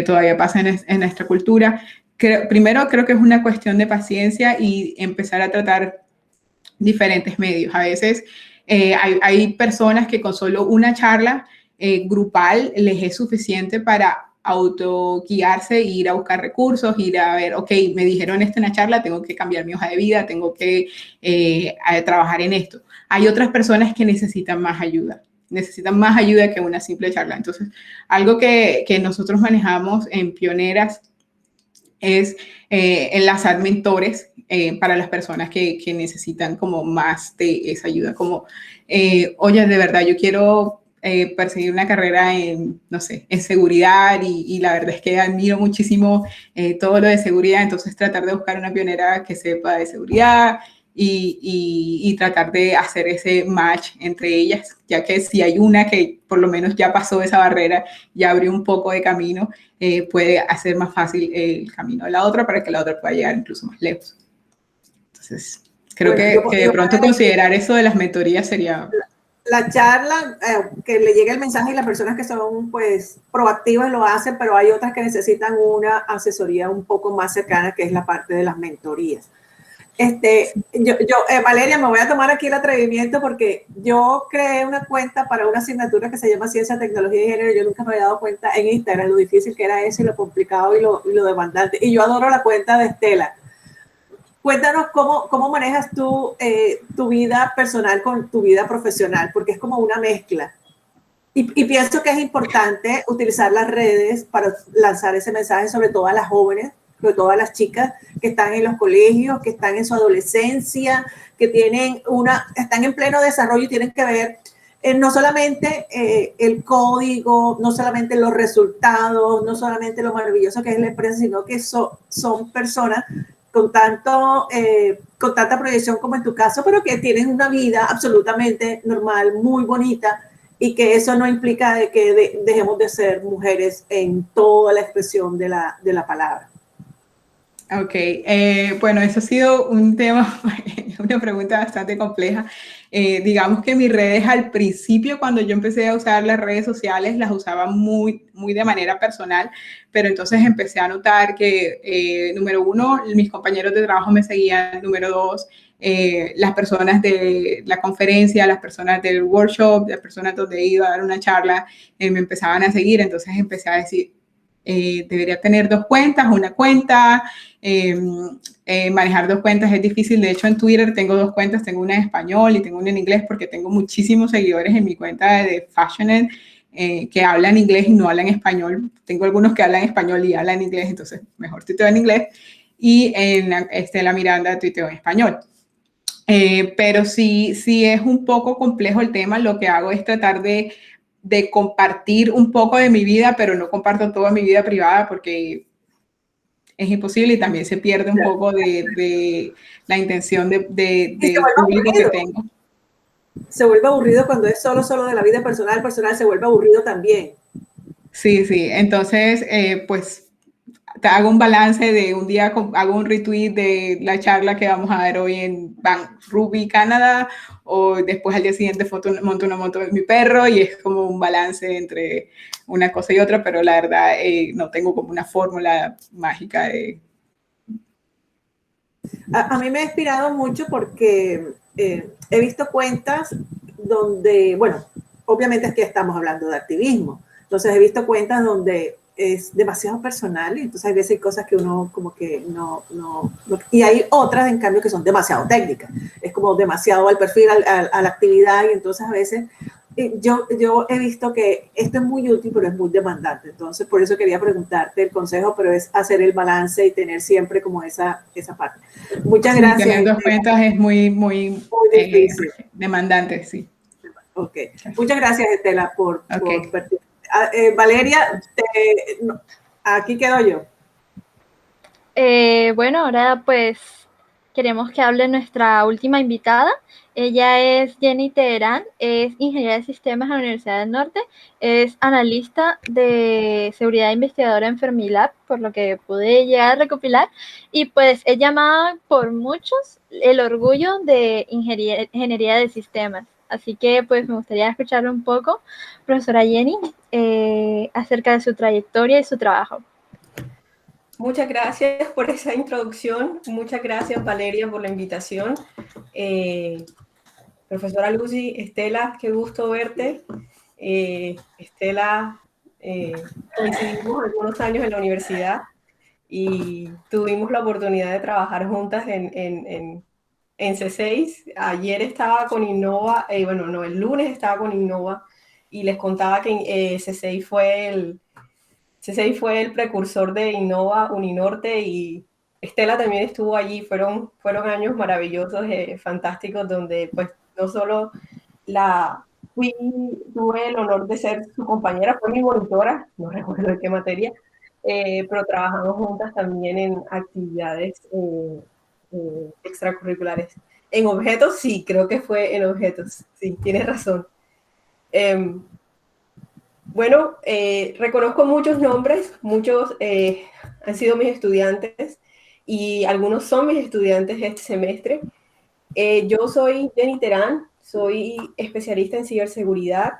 todavía pasa en nuestra cultura. Primero creo que es una cuestión de paciencia y empezar a tratar diferentes medios. A veces hay personas que con solo una charla grupal les es suficiente para autoguiarse e ir a buscar recursos, ir a ver, ok, me dijeron esto en la charla, tengo que cambiar mi hoja de vida, tengo que trabajar en esto. Hay otras personas que necesitan más ayuda que una simple charla. Entonces, algo que nosotros manejamos en Pioneras es enlazar mentores para las personas que necesitan como más de esa ayuda, como, oye, de verdad, yo quiero perseguir una carrera en, no sé, en seguridad y la verdad es que admiro muchísimo todo lo de seguridad, entonces tratar de buscar una pionera que sepa de seguridad y tratar de hacer ese match entre ellas, ya que si hay una que por lo menos ya pasó esa barrera, ya abrió un poco de camino, puede hacer más fácil el camino de la otra para que la otra pueda llegar incluso más lejos. Entonces, creo que de pronto considerar eso de las mentorías sería... La charla, que le llegue el mensaje y las personas que son pues proactivas lo hacen, pero hay otras que necesitan una asesoría un poco más cercana, que es la parte de las mentorías. Valeria, me voy a tomar aquí el atrevimiento porque yo creé una cuenta para una asignatura que se llama Ciencia, Tecnología y Género. Yo nunca me había dado cuenta en Instagram lo difícil que era eso y lo complicado y lo demandante. Y yo adoro la cuenta de Estela. Cuéntanos cómo manejas tú tu vida personal con tu vida profesional, porque es como una mezcla. Y pienso que es importante utilizar las redes para lanzar ese mensaje, sobre todo a las jóvenes, sobre todo a las chicas que están en los colegios, que están en su adolescencia, que están en pleno desarrollo y tienen que ver no solamente el código, no solamente los resultados, no solamente lo maravilloso que es la empresa, sino que son personas con tanta proyección como en tu caso, pero que tienen una vida absolutamente normal, muy bonita, y que eso no implica de que dejemos de ser mujeres en toda la expresión de la palabra. Ok, bueno, eso ha sido un tema, una pregunta bastante compleja. Digamos que mis redes al principio, cuando yo empecé a usar las redes sociales, las usaba muy, muy de manera personal, pero entonces empecé a notar que, número uno, mis compañeros de trabajo me seguían, número dos, las personas de la conferencia, las personas del workshop, las personas donde iba a dar una charla, me empezaban a seguir, entonces empecé a decir, debería tener dos cuentas, una cuenta, manejar dos cuentas es difícil. De hecho, en Twitter tengo dos cuentas, tengo una en español y tengo una en inglés porque tengo muchísimos seguidores en mi cuenta de Fashionet que hablan inglés y no hablan español. Tengo algunos que hablan español y hablan inglés, entonces mejor tuiteo en inglés. Y en la Miranda tuiteo en español. Pero sí es un poco complejo el tema. Lo que hago es tratar de compartir un poco de mi vida, pero no comparto toda mi vida privada porque es imposible y también se pierde un poco de la intención del público que tengo. Se vuelve aburrido cuando es solo de la vida personal se vuelve aburrido también. Sí, entonces pues te hago un balance de un día, hago un retweet de la charla que vamos a dar hoy en Ruby, Canadá, o después al día siguiente monto una moto de mi perro y es como un balance entre una cosa y otra, pero la verdad no tengo como una fórmula mágica de... A mí me ha inspirado mucho porque he visto cuentas donde, bueno, obviamente es que estamos hablando de activismo, entonces he visto cuentas donde es demasiado personal y entonces hay veces hay cosas que uno como que no, y hay otras en cambio que son demasiado técnicas, es como demasiado al perfil, a la actividad y entonces a veces yo he visto que esto es muy útil pero es muy demandante, entonces por eso quería preguntarte el consejo, pero es hacer el balance y tener siempre como esa parte. Muchas gracias. Tener dos cuentas es muy difícil. Demandante, sí. Ok, muchas gracias Estela por Valeria, aquí quedo yo. Bueno, ahora pues queremos que hable nuestra última invitada. Ella es Jenny Teherán, es ingeniera de sistemas en la Universidad del Norte, es analista de seguridad investigadora en Fermilab, por lo que pude llegar a recopilar, y pues es llamada por muchos el orgullo de ingeniería de sistemas. Así que pues me gustaría escuchar un poco, profesora Jenny, acerca de su trayectoria y su trabajo. Muchas gracias por esa introducción. Muchas gracias, Valeria, por la invitación. Profesora Lucy, Estela, qué gusto verte. Estela, coincidimos algunos años en la universidad y tuvimos la oportunidad de trabajar juntas en C6. Ayer estaba con Innova, el lunes estaba con Innova y les contaba que C6 fue el precursor de Innova Uninorte y Estela también estuvo allí. Fueron años maravillosos, fantásticos, donde pues no solo tuve el honor de ser su compañera, fue mi monitora, no recuerdo de qué materia, pero trabajamos juntas también en actividades extracurriculares. En objetos, sí, creo que fue en objetos, sí, tienes razón. Bueno, reconozco muchos nombres, muchos han sido mis estudiantes y algunos son mis estudiantes este semestre. Yo soy Jenny Teherán, soy especialista en ciberseguridad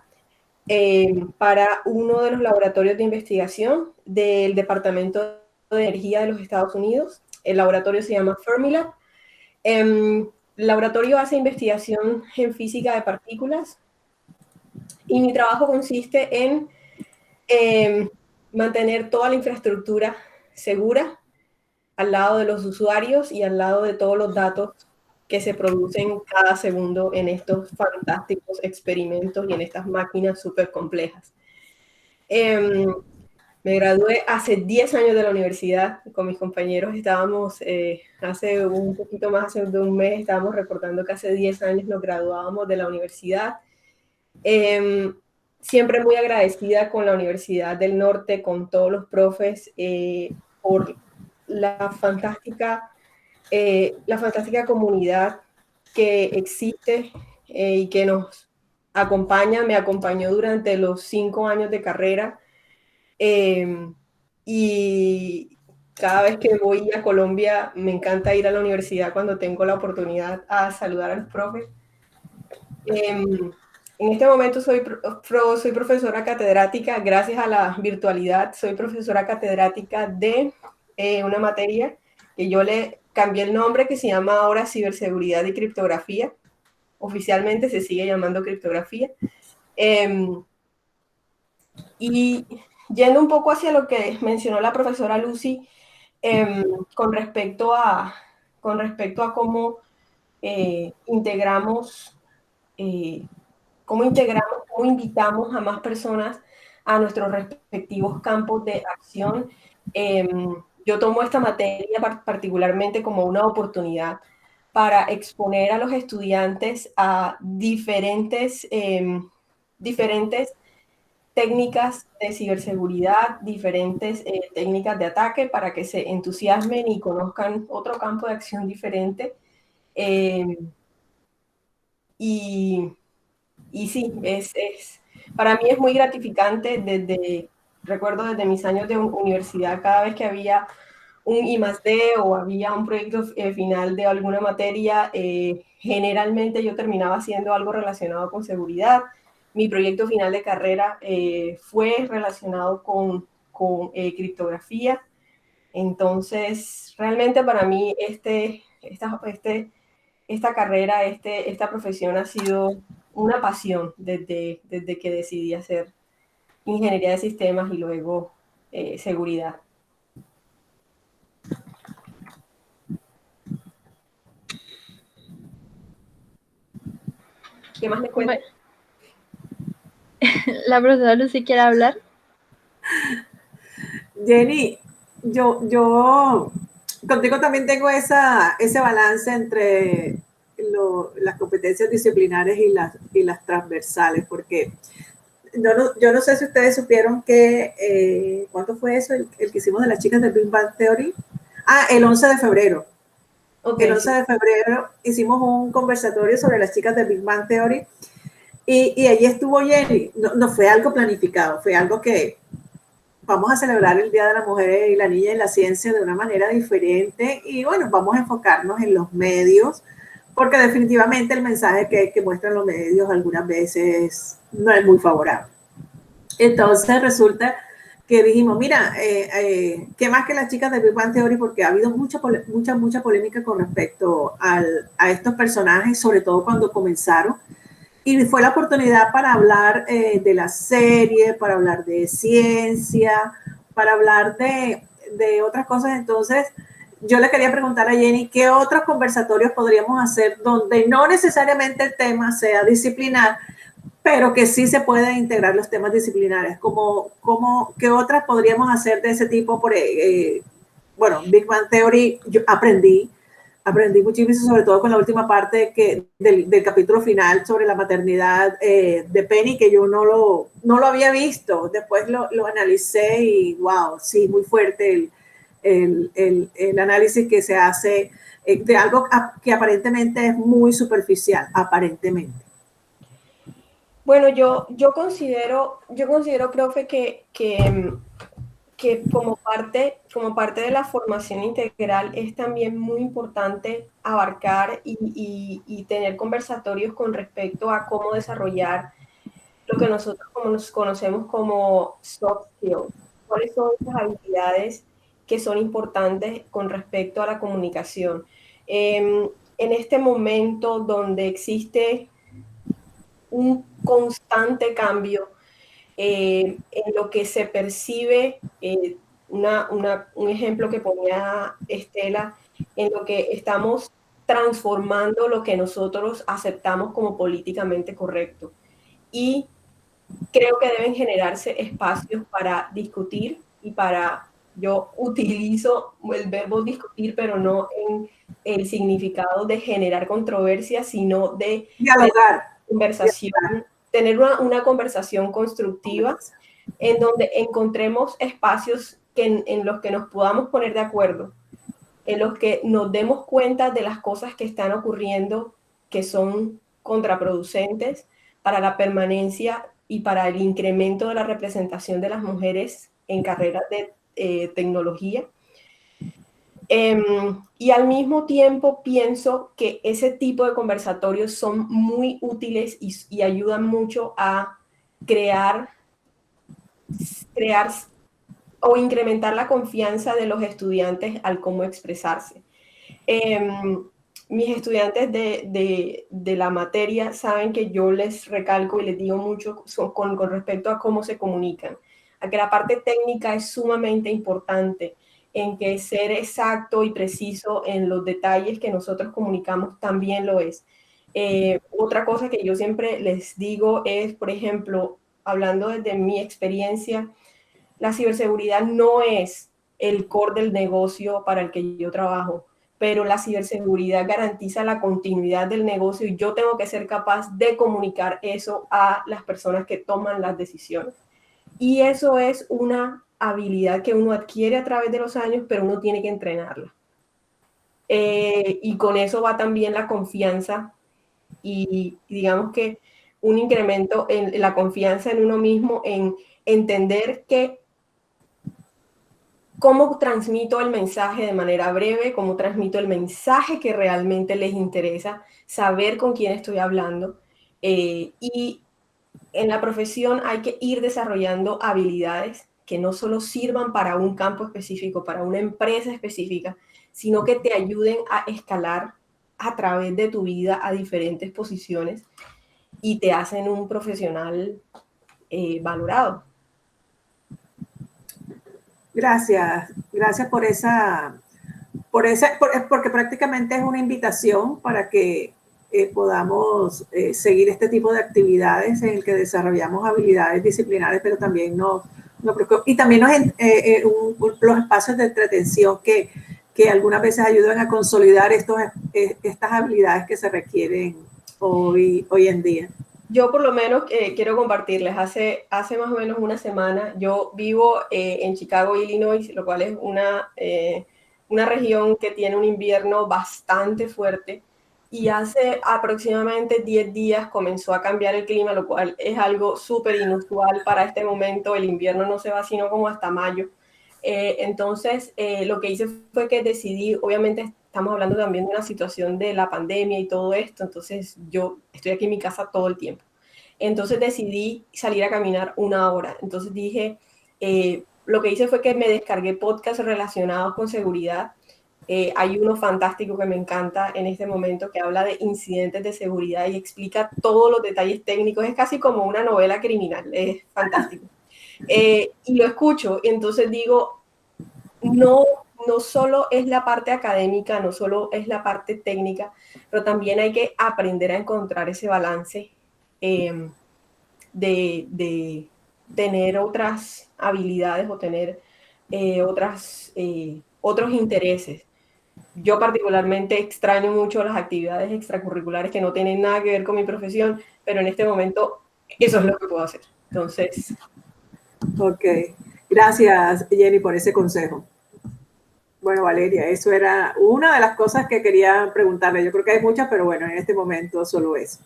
para uno de los laboratorios de investigación del Departamento de Energía de los Estados Unidos. El laboratorio se llama Fermilab. El laboratorio hace investigación en física de partículas y mi trabajo consiste en mantener toda la infraestructura segura al lado de los usuarios y al lado de todos los datos que se producen cada segundo en estos fantásticos experimentos y en estas máquinas súper complejas. Me gradué hace 10 años de la universidad. Con mis compañeros estábamos, hace un poquito más de un mes, estábamos recordando que hace 10 años nos graduábamos de la universidad. Siempre muy agradecida con la Universidad del Norte, con todos los profes, por la fantástica la fantástica comunidad que existe y que nos acompaña, me acompañó durante los 5 años de carrera. Y cada vez que voy a Colombia me encanta ir a la universidad cuando tengo la oportunidad a saludar a los profes. En este momento soy profesora catedrática, gracias a la virtualidad, soy profesora catedrática de una materia que yo le cambié el nombre, que se llama ahora ciberseguridad y criptografía. Oficialmente se sigue llamando criptografía. Y yendo un poco hacia lo que mencionó la profesora Lucy, con respecto a cómo integramos, cómo invitamos a más personas a nuestros respectivos campos de acción. Yo tomo esta materia particularmente como una oportunidad para exponer a los estudiantes a diferentes técnicas de ciberseguridad, diferentes técnicas de ataque para que se entusiasmen y conozcan otro campo de acción diferente. Y sí, para mí es muy gratificante. Recuerdo desde mis años de universidad, cada vez que había un I+D o había un proyecto final de alguna materia, generalmente yo terminaba haciendo algo relacionado con seguridad. Mi proyecto final de carrera fue relacionado con criptografía. Entonces, realmente para mí esta carrera, esta profesión ha sido una pasión desde que decidí hacer ingeniería de sistemas y luego seguridad. ¿Qué más me cuentas? Bueno, la profesora Lucy quiere hablar. Jenny, yo contigo también tengo ese balance entre las competencias disciplinares y las transversales, porque yo no sé si ustedes supieron que, ¿cuánto fue eso? El que hicimos de las chicas del Big Bang Theory. El 11 de febrero. Okay, el 11 de febrero hicimos un conversatorio sobre las chicas del Big Bang Theory y allí estuvo Jenny. No fue algo planificado, fue algo que vamos a celebrar el Día de la Mujer y la Niña en la Ciencia de una manera diferente y bueno, vamos a enfocarnos en los medios, porque definitivamente el mensaje que muestran los medios algunas veces no es muy favorable. Entonces resulta que dijimos, mira, ¿qué más que las chicas de Big Bang Theory? Porque ha habido mucha polémica con respecto a estos personajes, sobre todo cuando comenzaron. Y fue la oportunidad para hablar de la serie, para hablar de ciencia, para hablar de otras cosas. Entonces, yo le quería preguntar a Jenny, ¿qué otros conversatorios podríamos hacer donde no necesariamente el tema sea disciplinar, pero que sí se pueden integrar los temas disciplinares? ¿Qué otras podríamos hacer de ese tipo? Bueno, Big Bang Theory, yo aprendí muchísimo, sobre todo con la última parte del capítulo final sobre la maternidad de Penny, que yo no lo había visto. Después lo analicé y wow, sí, muy fuerte el análisis que se hace de algo que aparentemente es muy superficial, aparentemente. Bueno, yo considero, profe, que como parte de la formación integral es también muy importante abarcar y tener conversatorios con respecto a cómo desarrollar lo que nosotros conocemos como soft skills. ¿Cuáles son esas habilidades que son importantes con respecto a la comunicación? En este momento donde existe un constante cambio en lo que se percibe, un ejemplo que ponía Estela, en lo que estamos transformando lo que nosotros aceptamos como políticamente correcto. Y creo que deben generarse espacios para discutir yo utilizo el verbo discutir, pero no en el significado de generar controversia, sino de dialogar, conversación, tener una conversación constructiva en donde encontremos espacios en los que nos podamos poner de acuerdo, en los que nos demos cuenta de las cosas que están ocurriendo que son contraproducentes para la permanencia y para el incremento de la representación de las mujeres en carreras de tecnología. Y al mismo tiempo pienso que ese tipo de conversatorios son muy útiles y ayudan mucho a crear o incrementar la confianza de los estudiantes al cómo expresarse. Mis estudiantes de la materia saben que yo les recalco y les digo mucho con respecto a cómo se comunican, a que la parte técnica es sumamente importante, en que ser exacto y preciso en los detalles que nosotros comunicamos también lo es. Otra cosa que yo siempre les digo es, por ejemplo, hablando desde mi experiencia, la ciberseguridad no es el core del negocio para el que yo trabajo, pero la ciberseguridad garantiza la continuidad del negocio y yo tengo que ser capaz de comunicar eso a las personas que toman las decisiones. Y eso es una habilidad que uno adquiere a través de los años, pero uno tiene que entrenarla. Y con eso va también la confianza y digamos que un incremento en la confianza en uno mismo, en entender que cómo transmito el mensaje de manera breve, cómo transmito el mensaje que realmente les interesa, saber con quién estoy hablando. Y en la profesión hay que ir desarrollando habilidades que no solo sirvan para un campo específico, para una empresa específica, sino que te ayuden a escalar a través de tu vida a diferentes posiciones y te hacen un profesional valorado. Gracias porque prácticamente es una invitación para que podamos seguir este tipo de actividades en el que desarrollamos habilidades disciplinares, pero también los espacios de entretención que algunas veces ayudan a consolidar estas habilidades que se requieren hoy en día. Yo por lo menos quiero compartirles, hace más o menos una semana, yo vivo en Chicago, Illinois, lo cual es una región que tiene un invierno bastante fuerte, y hace aproximadamente 10 días comenzó a cambiar el clima, lo cual es algo súper inusual para este momento. El invierno no se va sino como hasta mayo. Entonces, lo que hice fue que decidí, obviamente estamos hablando también de una situación de la pandemia y todo esto, entonces yo estoy aquí en mi casa todo el tiempo. Entonces decidí salir a caminar 1 hora. Entonces dije, lo que hice fue que me descargué podcasts relacionados con seguridad. Hay uno fantástico que me encanta en este momento que habla de incidentes de seguridad y explica todos los detalles técnicos. Es casi como una novela criminal, es fantástico. Y lo escucho y entonces digo, no solo es la parte académica, no solo es la parte técnica, pero también hay que aprender a encontrar ese balance de tener otras habilidades o tener otros intereses. Yo particularmente extraño mucho las actividades extracurriculares que no tienen nada que ver con mi profesión, pero en este momento eso es lo que puedo hacer. Entonces... Ok, gracias Jenny por ese consejo. Bueno, Valeria, eso era una de las cosas que quería preguntarle. Yo creo que hay muchas, pero bueno, en este momento solo eso.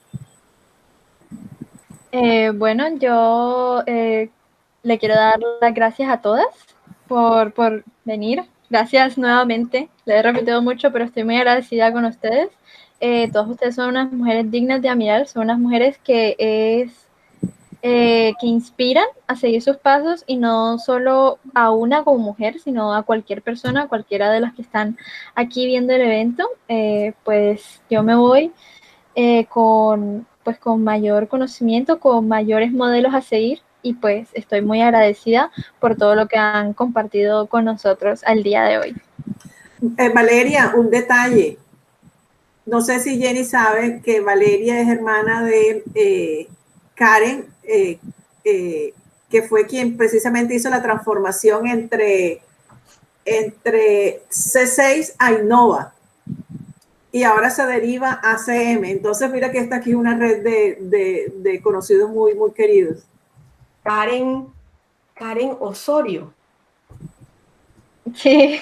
Bueno, yo le quiero dar las gracias a todas por venir. Gracias nuevamente. Le he repetido mucho, pero estoy muy agradecida con ustedes. Todas ustedes son unas mujeres dignas de admirar, son unas mujeres que inspiran a seguir sus pasos, y no solo a una como mujer, sino a cualquier persona, cualquiera de las que están aquí viendo el evento. Pues yo me voy con mayor conocimiento, con mayores modelos a seguir, y pues estoy muy agradecida por todo lo que han compartido con nosotros al día de hoy. Valeria, un detalle. No sé si Jenny sabe que Valeria es hermana de Karen, que fue quien precisamente hizo la transformación entre C6 a Innova, y ahora se deriva a ACM. Entonces mira que está aquí una red de conocidos muy, muy queridos. Karen Osorio. Sí.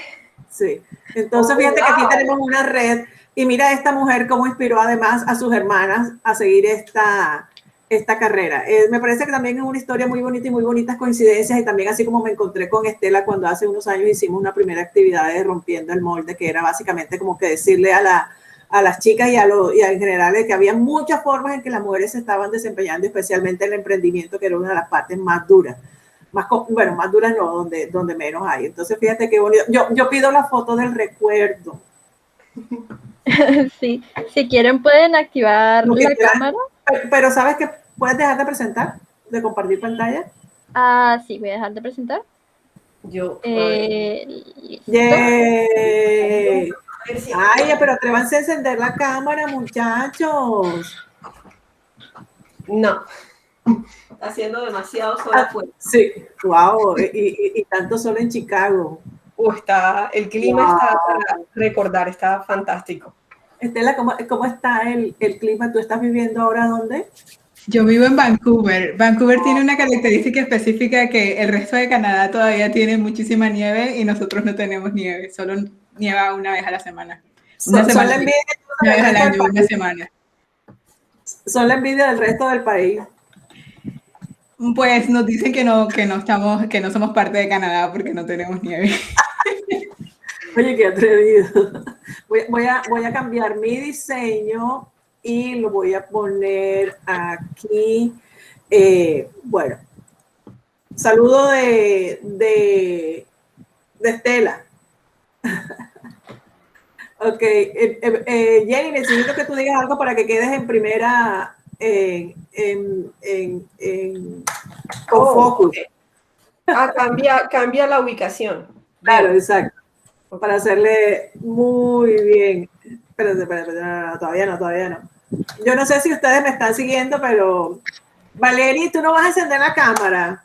Sí. Entonces, fíjate que aquí tenemos una red y mira esta mujer cómo inspiró además a sus hermanas a seguir esta carrera. Me parece que también es una historia muy bonita y muy bonitas coincidencias y también así como me encontré con Estela cuando hace unos años hicimos una primera actividad de Rompiendo el Molde, que era básicamente como que decirle a las chicas y en general que había muchas formas en que las mujeres se estaban desempeñando, especialmente en el emprendimiento, que era una de las partes más duras. Más duras no, donde menos hay. Entonces, fíjate qué bonito. Yo pido la foto del recuerdo. Sí, si quieren pueden activar la cámara. Pero ¿sabes que puedes dejar de presentar? ¿De compartir pantalla? Ah, sí, voy a dejar de presentar. Yo. Listo. Ay, pero atrévanse a encender la cámara, muchachos. No. Está haciendo demasiado sol afuera. Sí, wow. Y tanto sol en Chicago. El clima está para recordar, está fantástico. Estela, ¿cómo está el clima? ¿Tú estás viviendo ahora dónde? Yo vivo en Vancouver. Vancouver tiene una característica específica que el resto de Canadá todavía tiene muchísima nieve y nosotros no tenemos nieve, solo nieva una vez a la semana. Una semana. Una vez al año, una semana. Son la envidia del resto del país. Pues nos dicen que no somos parte de Canadá porque no tenemos nieve. Oye, qué atrevido. Voy a cambiar mi diseño y lo voy a poner aquí. Bueno, saludo de Estela. Ok, Jenny, necesito que tú digas algo para que quedes en primera con focus. Okay. Cambia la ubicación. Claro, exacto. Para hacerle muy bien. Espérate, no, todavía no. Yo no sé si ustedes me están siguiendo, pero Valeria, ¿tú no vas a encender la cámara?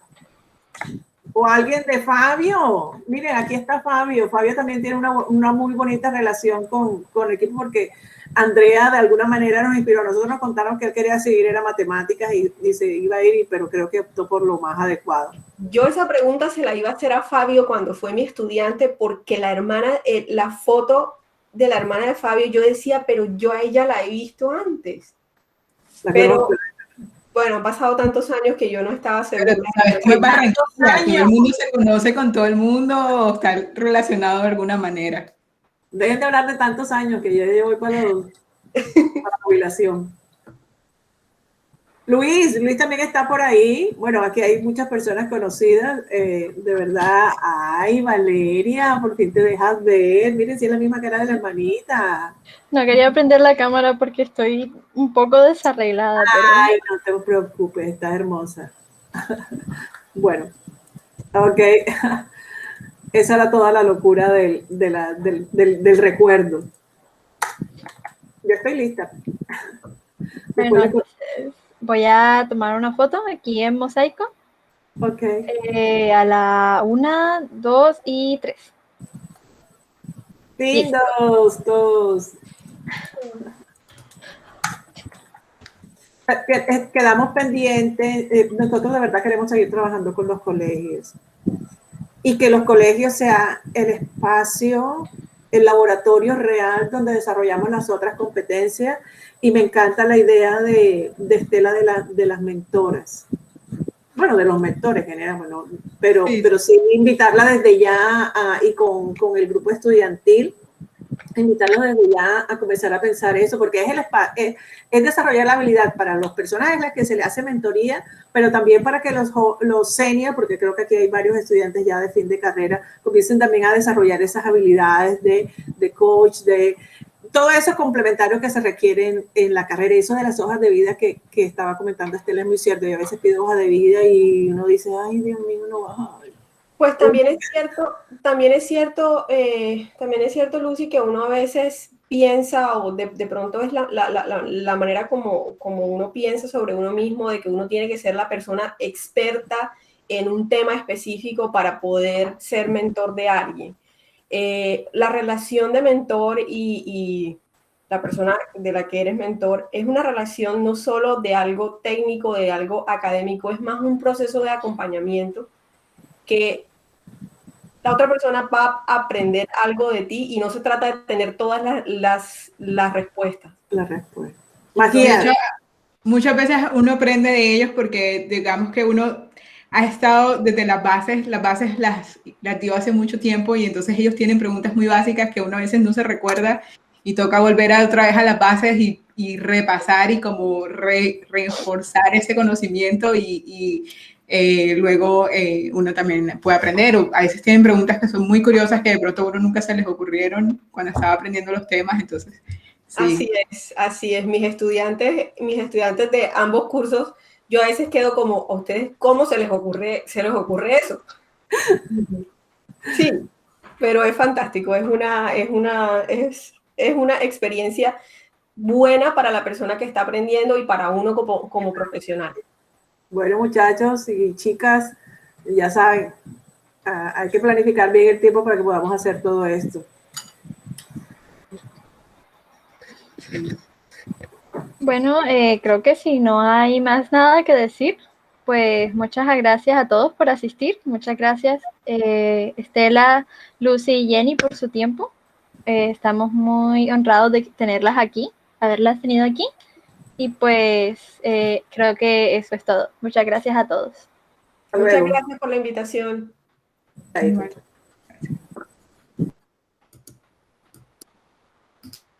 O alguien de Fabio. Miren, aquí está Fabio. Fabio también tiene una muy bonita relación con el equipo porque Andrea de alguna manera nos inspiró. Nosotros nos contaron que él quería seguir era matemáticas y se iba a ir, pero creo que optó por lo más adecuado. Yo esa pregunta se la iba a hacer a Fabio cuando fue mi estudiante porque la foto de la hermana de Fabio, yo decía, pero yo a ella la he visto antes. Pero bueno, han pasado tantos años que yo no estaba segura. ¿Sabes cómo es Barranquilla? Todo el mundo se conoce con todo el mundo o está relacionado de alguna manera. Dejen de hablar de tantos años que yo voy para la jubilación. Luis también está por ahí. Bueno, aquí hay muchas personas conocidas. De verdad, ay, Valeria, por fin te dejas ver. Miren, si es la misma cara de la hermanita. No quería prender la cámara porque estoy un poco desarreglada. Ay, no te preocupes, estás hermosa. Bueno, ok. Esa era toda la locura del recuerdo. Yo estoy lista. Bueno, entonces voy a tomar una foto aquí en mosaico. Ok. A la 1, 2 y 3. Sí, dos. Quedamos pendientes. Nosotros de verdad queremos seguir trabajando con los colegios. Y que los colegios sea el espacio, el laboratorio real donde desarrollamos las otras competencias. Y me encanta la idea de Estela de las mentoras. Bueno, de los mentores en general, bueno, pero sí invitarla desde ya y con el grupo estudiantil, invitarlos desde ya a comenzar a pensar eso, porque es desarrollar la habilidad para las personas a las que se le hace mentoría, pero también para que los senior, porque creo que aquí hay varios estudiantes ya de fin de carrera, comiencen también a desarrollar esas habilidades de coach, de todo eso complementario que se requieren en la carrera. Eso de las hojas de vida que estaba comentando Estela es muy cierto. Yo a veces pido hoja de vida y uno dice, ay, Dios mío, no va. Pues también es cierto, Lucy, que uno a veces piensa, o de pronto es la manera como uno piensa sobre uno mismo, de que uno tiene que ser la persona experta en un tema específico para poder ser mentor de alguien. La relación de mentor y la persona de la que eres mentor es una relación no solo de algo técnico, de algo académico, es más un proceso de acompañamiento que la otra persona va a aprender algo de ti y no se trata de tener todas las respuestas. La respuesta. De hecho, muchas veces uno aprende de ellos porque digamos que uno ha estado desde las bases las dio hace mucho tiempo y entonces ellos tienen preguntas muy básicas que uno a veces no se recuerda y toca volver otra vez a las bases y repasar y como reforzar ese conocimiento y luego uno también puede aprender. O a veces tienen preguntas que son muy curiosas que de pronto a uno nunca se les ocurrieron cuando estaba aprendiendo los temas, entonces sí. Así es. Mis estudiantes de ambos cursos, yo a veces quedo como, ¿a ustedes cómo se les ocurre eso? Sí, pero es fantástico, es una experiencia buena para la persona que está aprendiendo y para uno como profesional. Bueno, muchachos y chicas, ya saben, hay que planificar bien el tiempo para que podamos hacer todo esto. Bueno, creo que si no hay más nada que decir, pues muchas gracias a todos por asistir. Muchas gracias, Estela, Lucy y Jenny, por su tiempo. Estamos muy honrados de tenerlas aquí, haberlas tenido aquí. Y pues creo que eso es todo. Muchas gracias a todos. Muchas gracias por la invitación. Ahí.